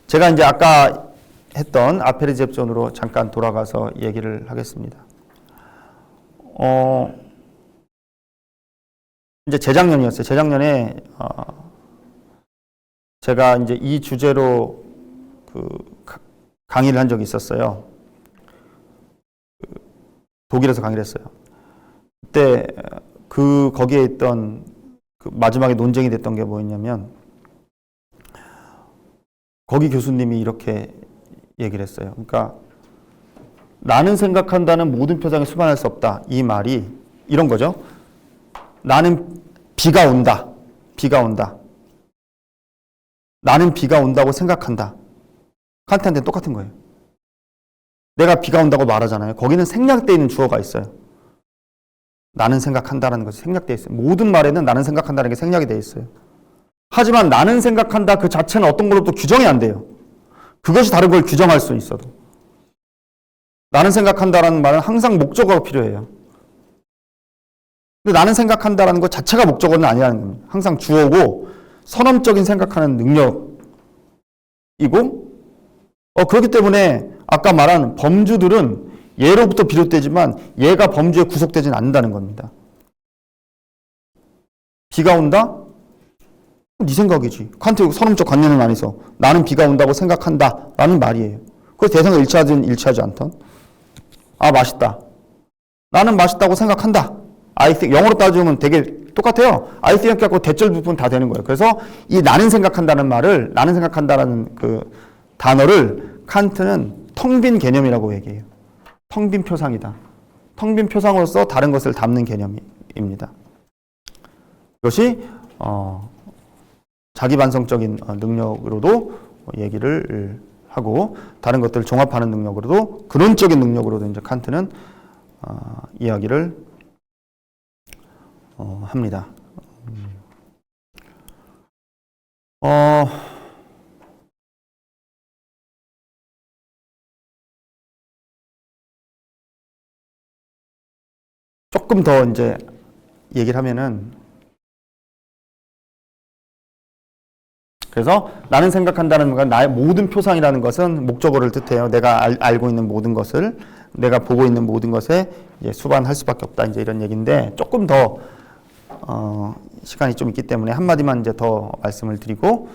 제가 이제 아까 했던 아페리잽전으로 잠깐 돌아가서 얘기를 하겠습니다. 이제 재작년이었어요. 재작년에 제가 이제 이 주제로 강의를 한 적이 있었어요. 독일에서 강의를 했어요. 그때 거기에 있던 마지막에 논쟁이 됐던 게 뭐였냐면 거기 교수님이 이렇게 얘기를 했어요. 그러니까 나는 생각한다는 모든 표상에 수반할 수 없다. 이 말이 이런 거죠. 나는 비가 온다. 나는 비가 온다고 생각한다. 칸트한테는 똑같은 거예요. 내가 비가 온다고 말하잖아요. 거기는 생략되어 있는 주어가 있어요. 나는 생각한다라는 것이 생략되어 있어요. 모든 말에는 나는 생각한다는 게 생략이 되어 있어요. 하지만 나는 생각한다 그 자체는 어떤 걸로도 규정이 안 돼요. 그것이 다른 걸 규정할 수 있어도. 나는 생각한다라는 말은 항상 목적어가 필요해요. 근데 나는 생각한다라는 것 자체가 목적어는 아니라는 겁니다. 항상 주어고 선언적인 생각하는 능력이고 그렇기 때문에 아까 말한 범주들은 예로부터 비롯되지만 얘가 범주에 구속되지는 않는다는 겁니다. 비가 온다? 네 생각이지. 칸트 선언적 관념은 아니서 나는 비가 온다고 생각한다 라는 말이에요. 그 대상을 일치하든 일치하지 않던. 아, 맛있다. 나는 맛있다고 생각한다. I think, 영어로 따지면 되게 똑같아요. I think 갖고 대절 부분 다 되는 거예요. 그래서 이 나는 생각한다는 말을, 나는 생각한다라는 그 단어를 칸트는 텅 빈 개념이라고 얘기해요. 텅 빈 표상이다. 텅 빈 표상으로서 다른 것을 담는 개념입니다. 이것이 자기 반성적인 능력으로도 얘기를 하고 다른 것들을 종합하는 능력으로도 근원적인 능력으로도 이제 칸트는 이야기를 합니다. 조금 더 이제 얘기를 하면은 그래서 나는 생각한다는 건 나의 모든 표상이라는 것은 목적어를 뜻해요. 내가 알고 있는 모든 것을, 내가 보고 있는 모든 것에 이제 수반할 수밖에 없다. 이제 이런 얘기인데 조금 더 시간이 좀 있기 때문에 한 마디만 이제 더 말씀을 드리고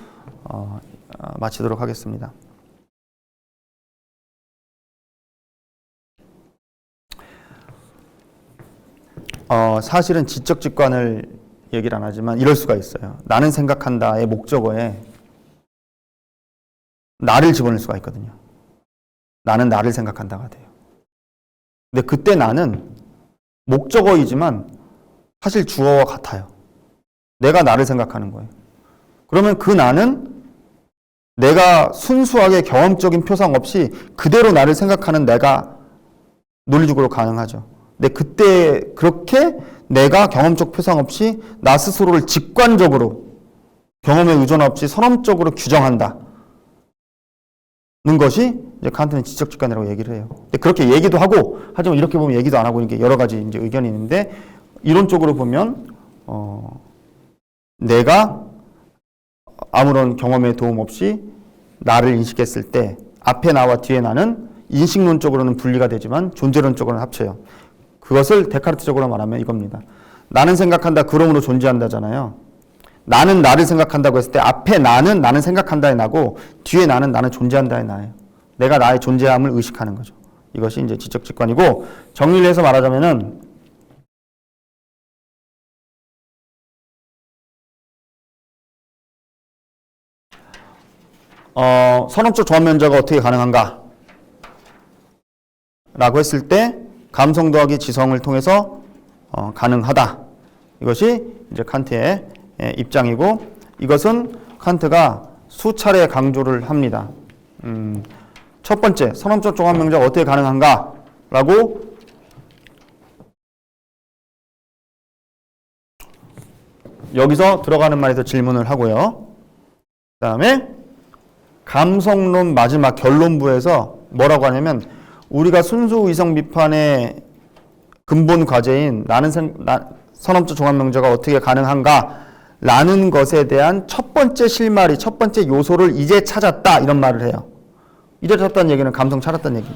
마치도록 하겠습니다. 사실은 지적 직관을 얘기를 안 하지만 이럴 수가 있어요. 나는 생각한다의 목적어에 나를 집어넣을 수가 있거든요. 나는 나를 생각한다가 돼요. 근데 그때 나는 목적어이지만 사실 주어와 같아요. 내가 나를 생각하는 거예요. 그러면 그 나는 내가 순수하게 경험적인 표상 없이 그대로 나를 생각하는 내가 논리적으로 가능하죠. 근데 그때 그렇게 내가 경험적 표상 없이 나 스스로를 직관적으로 경험에 의존 없이 선언적으로 규정한다. 는 것이 이제 칸트는 지적 직관이라고 얘기를 해요. 근데 그렇게 얘기도 하고 하지만 이렇게 보면 얘기도 안 하고 이렇게 여러 가지 이제 의견이 있는데 이론적으로 보면 내가 아무런 경험에 도움 없이 나를 인식했을 때 앞에 나와 뒤에 나는 인식론적으로는 분리가 되지만 존재론적으로는 합쳐요. 그것을 데카르트적으로 말하면 이겁니다. 나는 생각한다, 그러므로 존재한다잖아요. 나는 나를 생각한다고 했을 때 앞에 나는 생각한다의 나고 뒤에 나는 존재한다의 나예요. 내가 나의 존재함을 의식하는 거죠. 이것이 이제 지적 직관이고 정리를 해서 말하자면은 선언적 종합면제가 어떻게 가능한가? 라고 했을 때 감성 더하기 지성을 통해서 가능하다. 이것이 이제 칸트의 입장이고 이것은 칸트가 수차례 강조를 합니다. 첫 번째, 선언적 종합명제가 어떻게 가능한가? 라고 여기서 들어가는 말에서 질문을 하고요. 그 다음에 감성론 마지막 결론부에서 뭐라고 하냐면 우리가 순수 의성 비판의 근본 과제인 선언적 종합명제가 어떻게 가능한가? 라는 것에 대한 첫 번째 실마리, 첫 번째 요소를 이제 찾았다. 이런 말을 해요. 이제 찾았다는 얘기는 감성 찾았다는 얘기.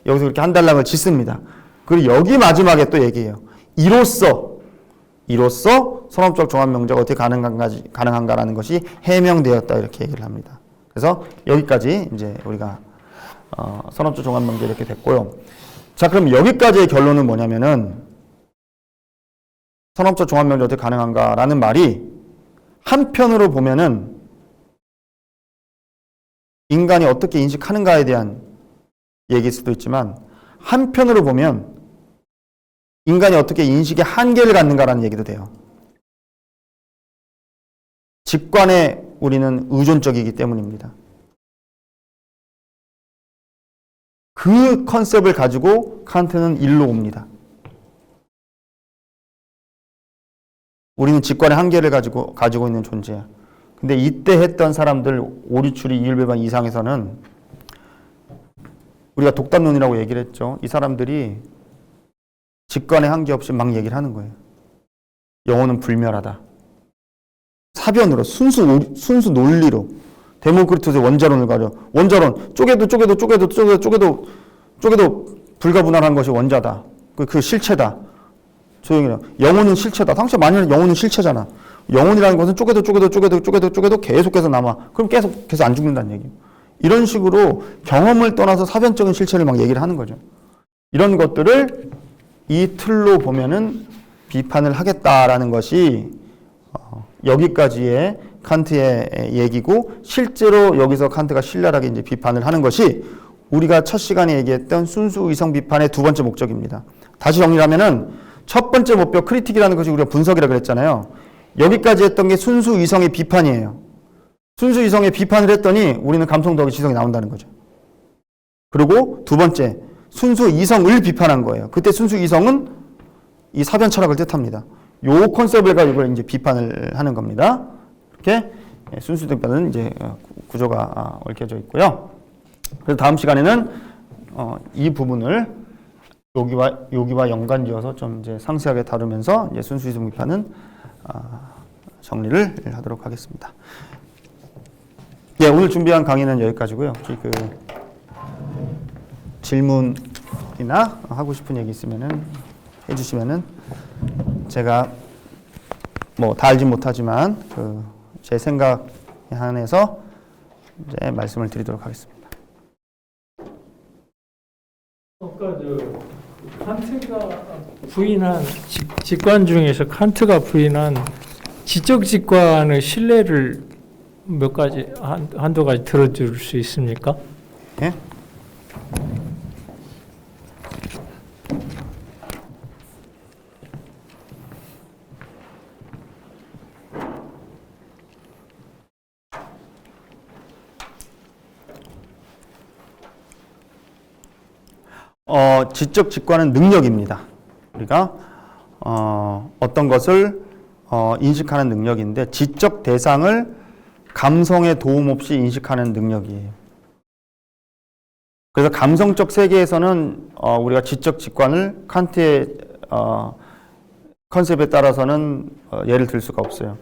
여기서 그렇게 한 달락을 짓습니다. 그리고 여기 마지막에 또 얘기해요. 이로써 선언적 종합명제가 어떻게 가능한가라는 것이 해명되었다. 이렇게 얘기를 합니다. 그래서 여기까지 이제 우리가 선언적 종합명제 이렇게 됐고요. 자, 그럼 여기까지의 결론은 뭐냐면은 선언적 종합명제 어떻게 가능한가라는 말이 한편으로 보면은 인간이 어떻게 인식하는가에 대한 얘기일 수도 있지만 한편으로 보면 인간이 어떻게 인식의 한계를 갖는가라는 얘기도 돼요. 직관에 우리는 의존적이기 때문입니다. 그 컨셉을 가지고 칸트는 일로 옵니다. 우리는 직관의 한계를 가지고 있는 존재야. 근데 이때 했던 사람들 오리추리 이율배반 이상에서는 우리가 독단론이라고 얘기를 했죠. 이 사람들이 직관의 한계 없이 막 얘기를 하는 거예요. 영혼은 불멸하다. 사변으로 순수 논리로 데모크리투스의 원자론을 가져. 원자론 쪼개도 불가분할한 것이 원자다. 그 실체다. 조용히 해. 영혼은 실체다. 당시 만일 영혼은 실체잖아. 영혼이라는 것은 쪼개도 계속해서 남아. 그럼 계속 안 죽는다는 얘기예요. 이런 식으로 경험을 떠나서 사변적인 실체를 막 얘기를 하는 거죠. 이런 것들을 이 틀로 보면은 비판을 하겠다라는 것이 여기까지의 칸트의 얘기고, 실제로 여기서 칸트가 신랄하게 이제 비판을 하는 것이 우리가 첫 시간에 얘기했던 순수 의성 비판의 두 번째 목적입니다. 다시 정리하면은 첫 번째 목표 크리틱이라는 것이 우리가 분석이라고 그랬잖아요. 여기까지 했던 게 순수 의성의 비판이에요. 순수 의성의 비판을 했더니 우리는 감성 더하기 지성이 나온다는 거죠. 그리고 두 번째, 순수 이성을 비판한 거예요. 그때 순수 이성은 이 사변 철학을 뜻합니다. 요 컨셉을 가지고 이제 비판을 하는 겁니다. 이렇게 순수 비판은 이제 구조가 얽혀져 있고요. 그래서 다음 시간에는 이 부분을 여기와 연관지어서 좀 이제 상세하게 다루면서 이제 순수 이성 비판은 정리를 하도록 하겠습니다. 예, 오늘 준비한 강의는 여기까지고요. 혹시 그 질문이나 하고 싶은 얘기 있으면은 해주시면은 제가 뭐 다 알진 못하지만 그 제 생각에 한해서 이제 말씀을 드리도록 하겠습니다. 아까 칸트가 부인한 직관 중에서 칸트가 부인한 지적 직관의 신뢰를 몇 가지 한두 가지 들어줄 수 있습니까? 예? 지적 직관은 능력입니다. 우리가 어떤 것을 인식하는 능력인데, 지적 대상을 감성의 도움 없이 인식하는 능력이에요. 그래서 감성적 세계에서는 우리가 지적 직관을 칸트의 컨셉에 따라서는 예를 들 수가 없어요.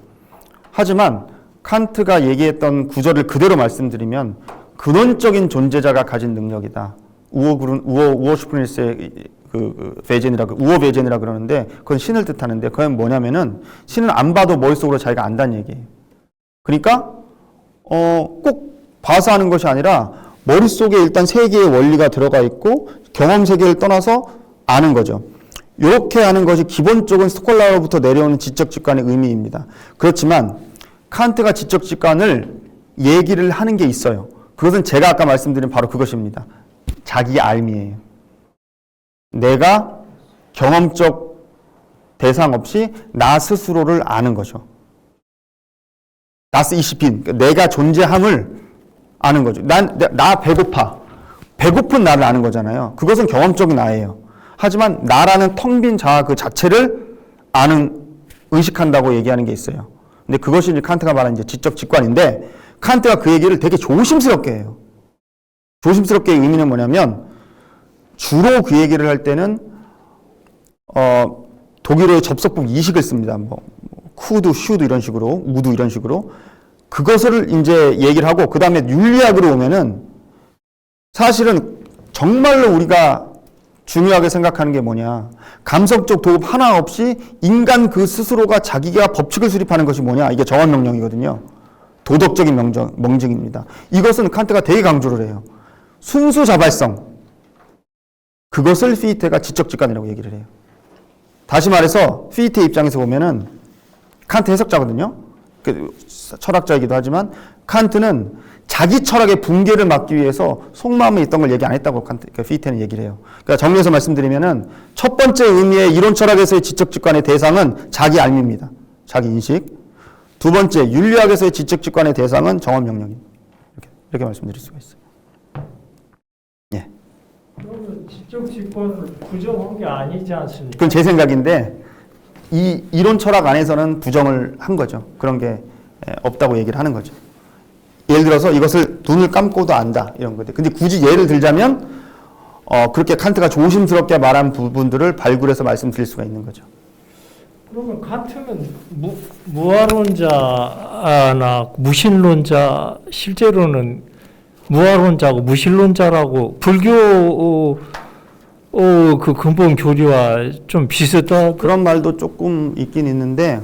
하지만 칸트가 얘기했던 구절을 그대로 말씀드리면 근원적인 존재자가 가진 능력이다. 우어 슈프리스의 우어 베젠이라 그러는데, 그건 신을 뜻하는데, 그건 뭐냐면은 신은 안 봐도 머릿속으로 자기가 안다는 얘기예요. 그러니까 꼭 봐서 하는 것이 아니라 머릿속에 일단 세계의 원리가 들어가 있고 경험 세계를 떠나서 아는 거죠. 이렇게 하는 것이 기본적인 스콜라로부터 내려오는 지적 직관의 의미입니다. 그렇지만 칸트가 지적 직관을 얘기를 하는 게 있어요. 그것은 제가 아까 말씀드린 바로 그것입니다. 자기 알미예요. 내가 경험적 대상 없이 나 스스로를 아는 거죠. 나스 이시핀, 내가 존재함을 아는 거죠. 나 배고파. 배고픈 나를 아는 거잖아요. 그것은 경험적인 나예요. 하지만 나라는 텅 빈 자아 그 자체를 의식한다고 얘기하는 게 있어요. 근데 그것이 이제 칸트가 말하는 이제 지적 직관인데, 칸트가 그 얘기를 되게 조심스럽게 해요. 조심스럽게의 의미는 뭐냐면, 주로 그 얘기를 할 때는 독일어의 접속법 이식을 씁니다. 쿠드, 슈드 이런 식으로, 우드 이런 식으로. 그것을 이제 얘기를 하고, 그 다음에 윤리학으로 오면은 사실은 정말로 우리가 중요하게 생각하는 게 뭐냐. 감성적 도움 하나 없이 인간 그 스스로가 자기가 법칙을 수립하는 것이 뭐냐. 이게 정언명령이거든요. 도덕적인 명징입니다. 이것은 칸트가 되게 강조를 해요. 순수 자발성. 그것을 피히테가 지적 직관이라고 얘기를 해요. 다시 말해서 피히테 입장에서 보면은 칸트 해석자거든요. 철학자이기도 하지만 칸트는 자기 철학의 붕괴를 막기 위해서 속마음에 있던 걸 얘기 안 했다고 피히테는 얘기를 해요. 그러니까 정리해서 말씀드리면은 첫 번째 의미의 이론 철학에서의 지적 직관의 대상은 자기 알미입니다. 자기 인식. 두 번째 윤리학에서의 지적 직관의 대상은 정언 명령입니다. 이렇게 말씀드릴 수가 있어요. 예. 그러면 지적 직관을 부정한 게 아니지 않습니까? 그건 제 생각인데 이 이론 철학 안에서는 부정을 한 거죠. 그런 게 없다고 얘기를 하는 거죠. 예를 들어서 이것을 눈을 감고도 안다 이런 거죠. 근데 굳이 예를 들자면 그렇게 칸트가 조심스럽게 말한 부분들을 발굴해서 말씀드릴 수가 있는 거죠. 그러면 칸트는 무아론자나 무신론자, 실제로는 무아론자고 무신론자라고 불교 그 근본 교리와 좀 비슷하다. 그런 말도 조금 있긴 있는데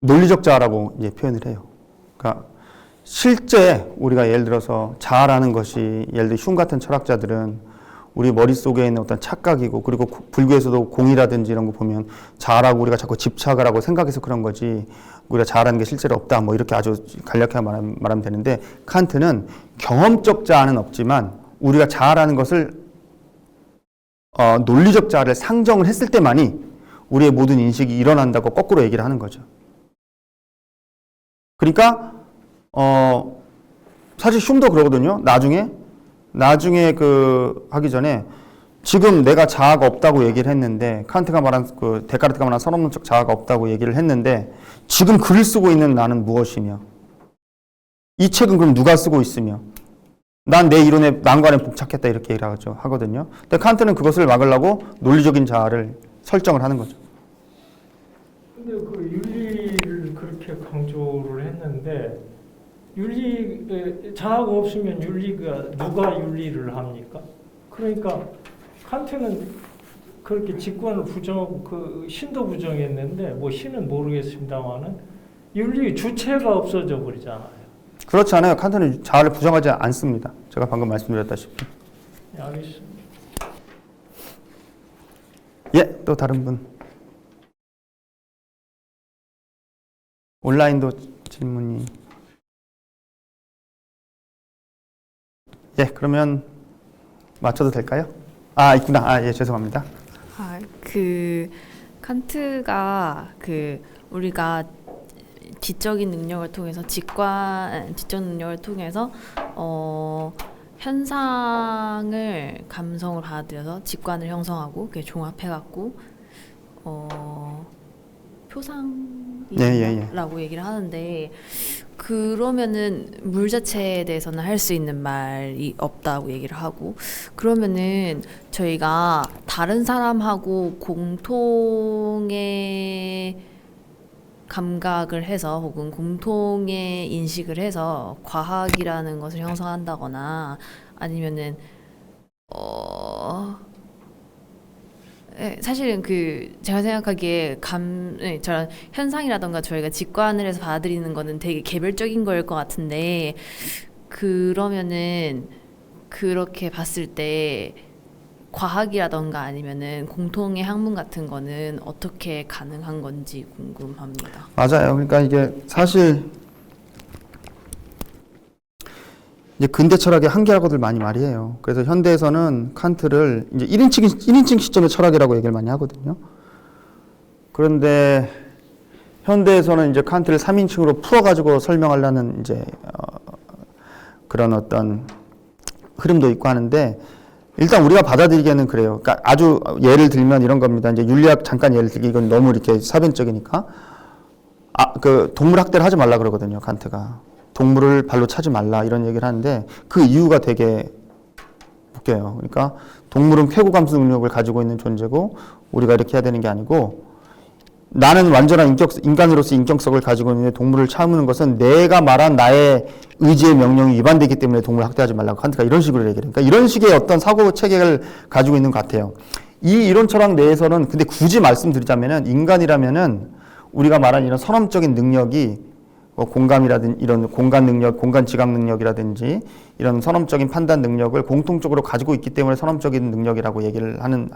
논리적 자아라고 이제 표현을 해요. 그러니까 실제 우리가 예를 들어서 자아라는 것이 예를 들어 흉 같은 철학자들은 우리 머릿속에 있는 어떤 착각이고, 그리고 불교에서도 공이라든지 이런 거 보면 자아라고 우리가 자꾸 집착을 하고 생각해서 그런 거지 우리가 자아라는 게 실제로 없다 뭐 이렇게 아주 간략하게 말하면 되는데, 칸트는 경험적 자아는 없지만 우리가 자아라는 것을 논리적 자아를 상정을 했을 때만이 우리의 모든 인식이 일어난다고 거꾸로 얘기를 하는 거죠. 그러니까 사실 흉도 그러거든요. 나중에 그 하기 전에 지금 내가 자아가 없다고 얘기를 했는데, 칸트가 말한 그 데카르트가 말한 선언론적 자아가 없다고 얘기를 했는데, 지금 글을 쓰고 있는 나는 무엇이며, 이 책은 그럼 누가 쓰고 있으며, 난 내 이론에 난관에 복착했다 이렇게 얘기를 하거든요. 근데 칸트는 그것을 막으려고 논리적인 자아를 설정을 하는 거죠. 근데 그 윤리를 그렇게 강조를 했는데, 자아가 없으면 윤리가 누가 윤리를 합니까? 그러니까 칸트는 그렇게 직관을 부정하고 그 신도 부정했는데, 뭐 신은 모르겠습니다만은 윤리 주체가 없어져 버리잖아요. 그렇지 않아요. 칸트는 자아를 부정하지 않습니다. 제가 방금 말씀드렸다시피. 네, 알겠습니다. 예, 또 다른 분. 온라인도 질문이. 예, 그러면 맞춰도 될까요? 있구나. 예, 죄송합니다. 그 칸트가 그 우리가 지적인 능력을 통해서 지적 능력을 통해서 현상을 감성을 받아들여서 직관을 형성하고 그게 종합해갖고 표상이라고 얘기를 하는데, 그러면은 물 자체에 대해서는 할 수 있는 말이 없다고 얘기를 하고, 그러면은 저희가 다른 사람하고 공통의 감각을 해서 혹은 공통의 인식을 해서 과학이라는 것을 형성한다거나 아니면은 사실은 제가 생각하기에 저런 현상이라던가 저희가 직관을 해서 받아들이는 거는 되게 개별적인 거일 것 같은데, 그러면은 그렇게 봤을 때 과학이라던가 아니면은 공통의 학문 같은 거는 어떻게 가능한 건지 궁금합니다. 맞아요. 그러니까 이게 사실 이제 근대 철학의 한계라고들 많이 말이에요. 그래서 현대에서는 칸트를 이제 1인칭 시점의 철학이라고 얘기를 많이 하거든요. 그런데 현대에서는 이제 칸트를 3인칭으로 풀어가지고 설명하려는 이제 그런 어떤 흐름도 있고 하는데, 일단 우리가 받아들이기에는 그래요. 그러니까 아주 예를 들면 이런 겁니다. 이제 윤리학 잠깐 예를 들기, 이건 너무 이렇게 사변적이니까. 그 동물 학대를 하지 말라 그러거든요, 칸트가. 동물을 발로 차지 말라 이런 얘기를 하는데, 그 이유가 되게 웃겨요. 그러니까 동물은 쾌고 감수 능력을 가지고 있는 존재고 우리가 이렇게 해야 되는 게 아니고, 나는 완전한 인간으로서 인격성을 가지고 있는데 동물을 참는 것은 내가 말한 나의 의지의 명령이 위반되기 때문에 동물을 학대하지 말라고 칸트가 이런 식으로 얘기를 해요. 그러니까 이런 식의 어떤 사고 체계를 가지고 있는 것 같아요. 이 이론 철학 내에서는 근데 굳이 말씀드리자면은, 인간이라면은 우리가 말한 이런 선험적인 능력이 공감이라든지 이런 공간 능력, 공간 지각 능력이라든지 이런 선험적인 판단 능력을 공통적으로 가지고 있기 때문에 선험적인 능력이라고 얘기를 하는,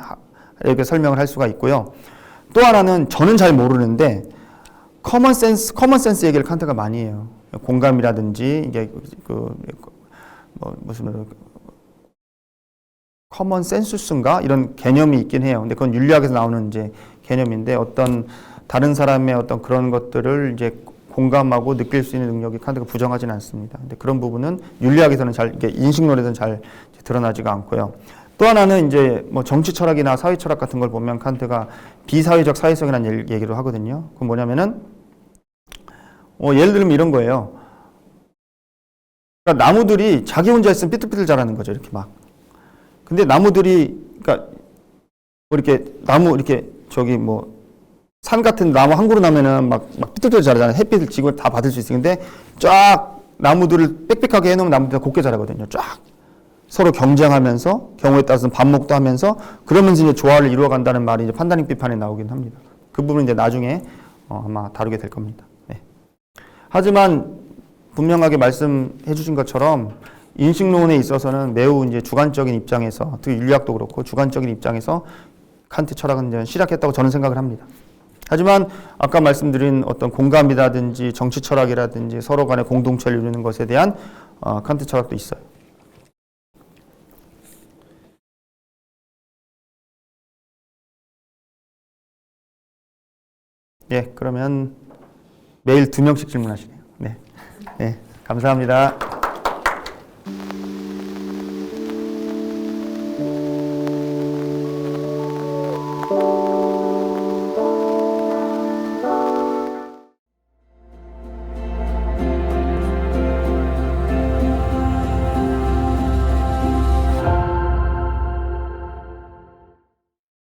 이렇게 설명을 할 수가 있고요. 또 하나는 저는 잘 모르는데 커먼 센스 얘기를 칸트가 많이 해요. 공감이라든지 이게 무슨 커먼 센수스인가 이런 개념이 있긴 해요. 근데 그건 윤리학에서 나오는 이제 개념인데, 어떤 다른 사람의 어떤 그런 것들을 이제 공감하고 느낄 수 있는 능력이 칸트가 부정하지는 않습니다. 근데 그런 부분은 윤리학에서는 이게 인식론에서는 잘 드러나지가 않고요. 또 하나는 이제 뭐 정치 철학이나 사회 철학 같은 걸 보면 칸트가 비사회적 사회성이라는 얘기를 하거든요. 그건 뭐냐면은 예를 들면 이런 거예요. 그러니까 나무들이 자기 혼자 있으면 삐뚤삐뚤 자라는 거죠. 이렇게 막. 근데 나무들이 그러니까 뭐 이렇게 나무 이렇게 저기 뭐 산 같은 나무 한 그루 나면은 막 삐뚤삐뚤 자라잖아요. 햇빛을 지구 다 받을 수 있어요. 근데 쫙 나무들을 빽빽하게 해놓으면 나무들이 곱게 자라거든요. 쫙. 서로 경쟁하면서 경우에 따라서는 반목도 하면서 그러면서 이제 조화를 이루어간다는 말이 이제 판다닝 비판에 나오긴 합니다. 그 부분은 이제 나중에 아마 다루게 될 겁니다. 하지만 분명하게 말씀해 주신 것처럼 인식론에 있어서는 매우 이제 주관적인 입장에서, 특히 윤리학도 그렇고 주관적인 입장에서 칸트 철학은 이제 실학했다고 저는 생각을 합니다. 하지만 아까 말씀드린 어떤 공감이라든지 정치 철학이라든지 서로 간의 공동체를 이루는 것에 대한 칸트 철학도 있어요. 예, 그러면 매일 2명씩 질문하시네요. 네, 네, 감사합니다.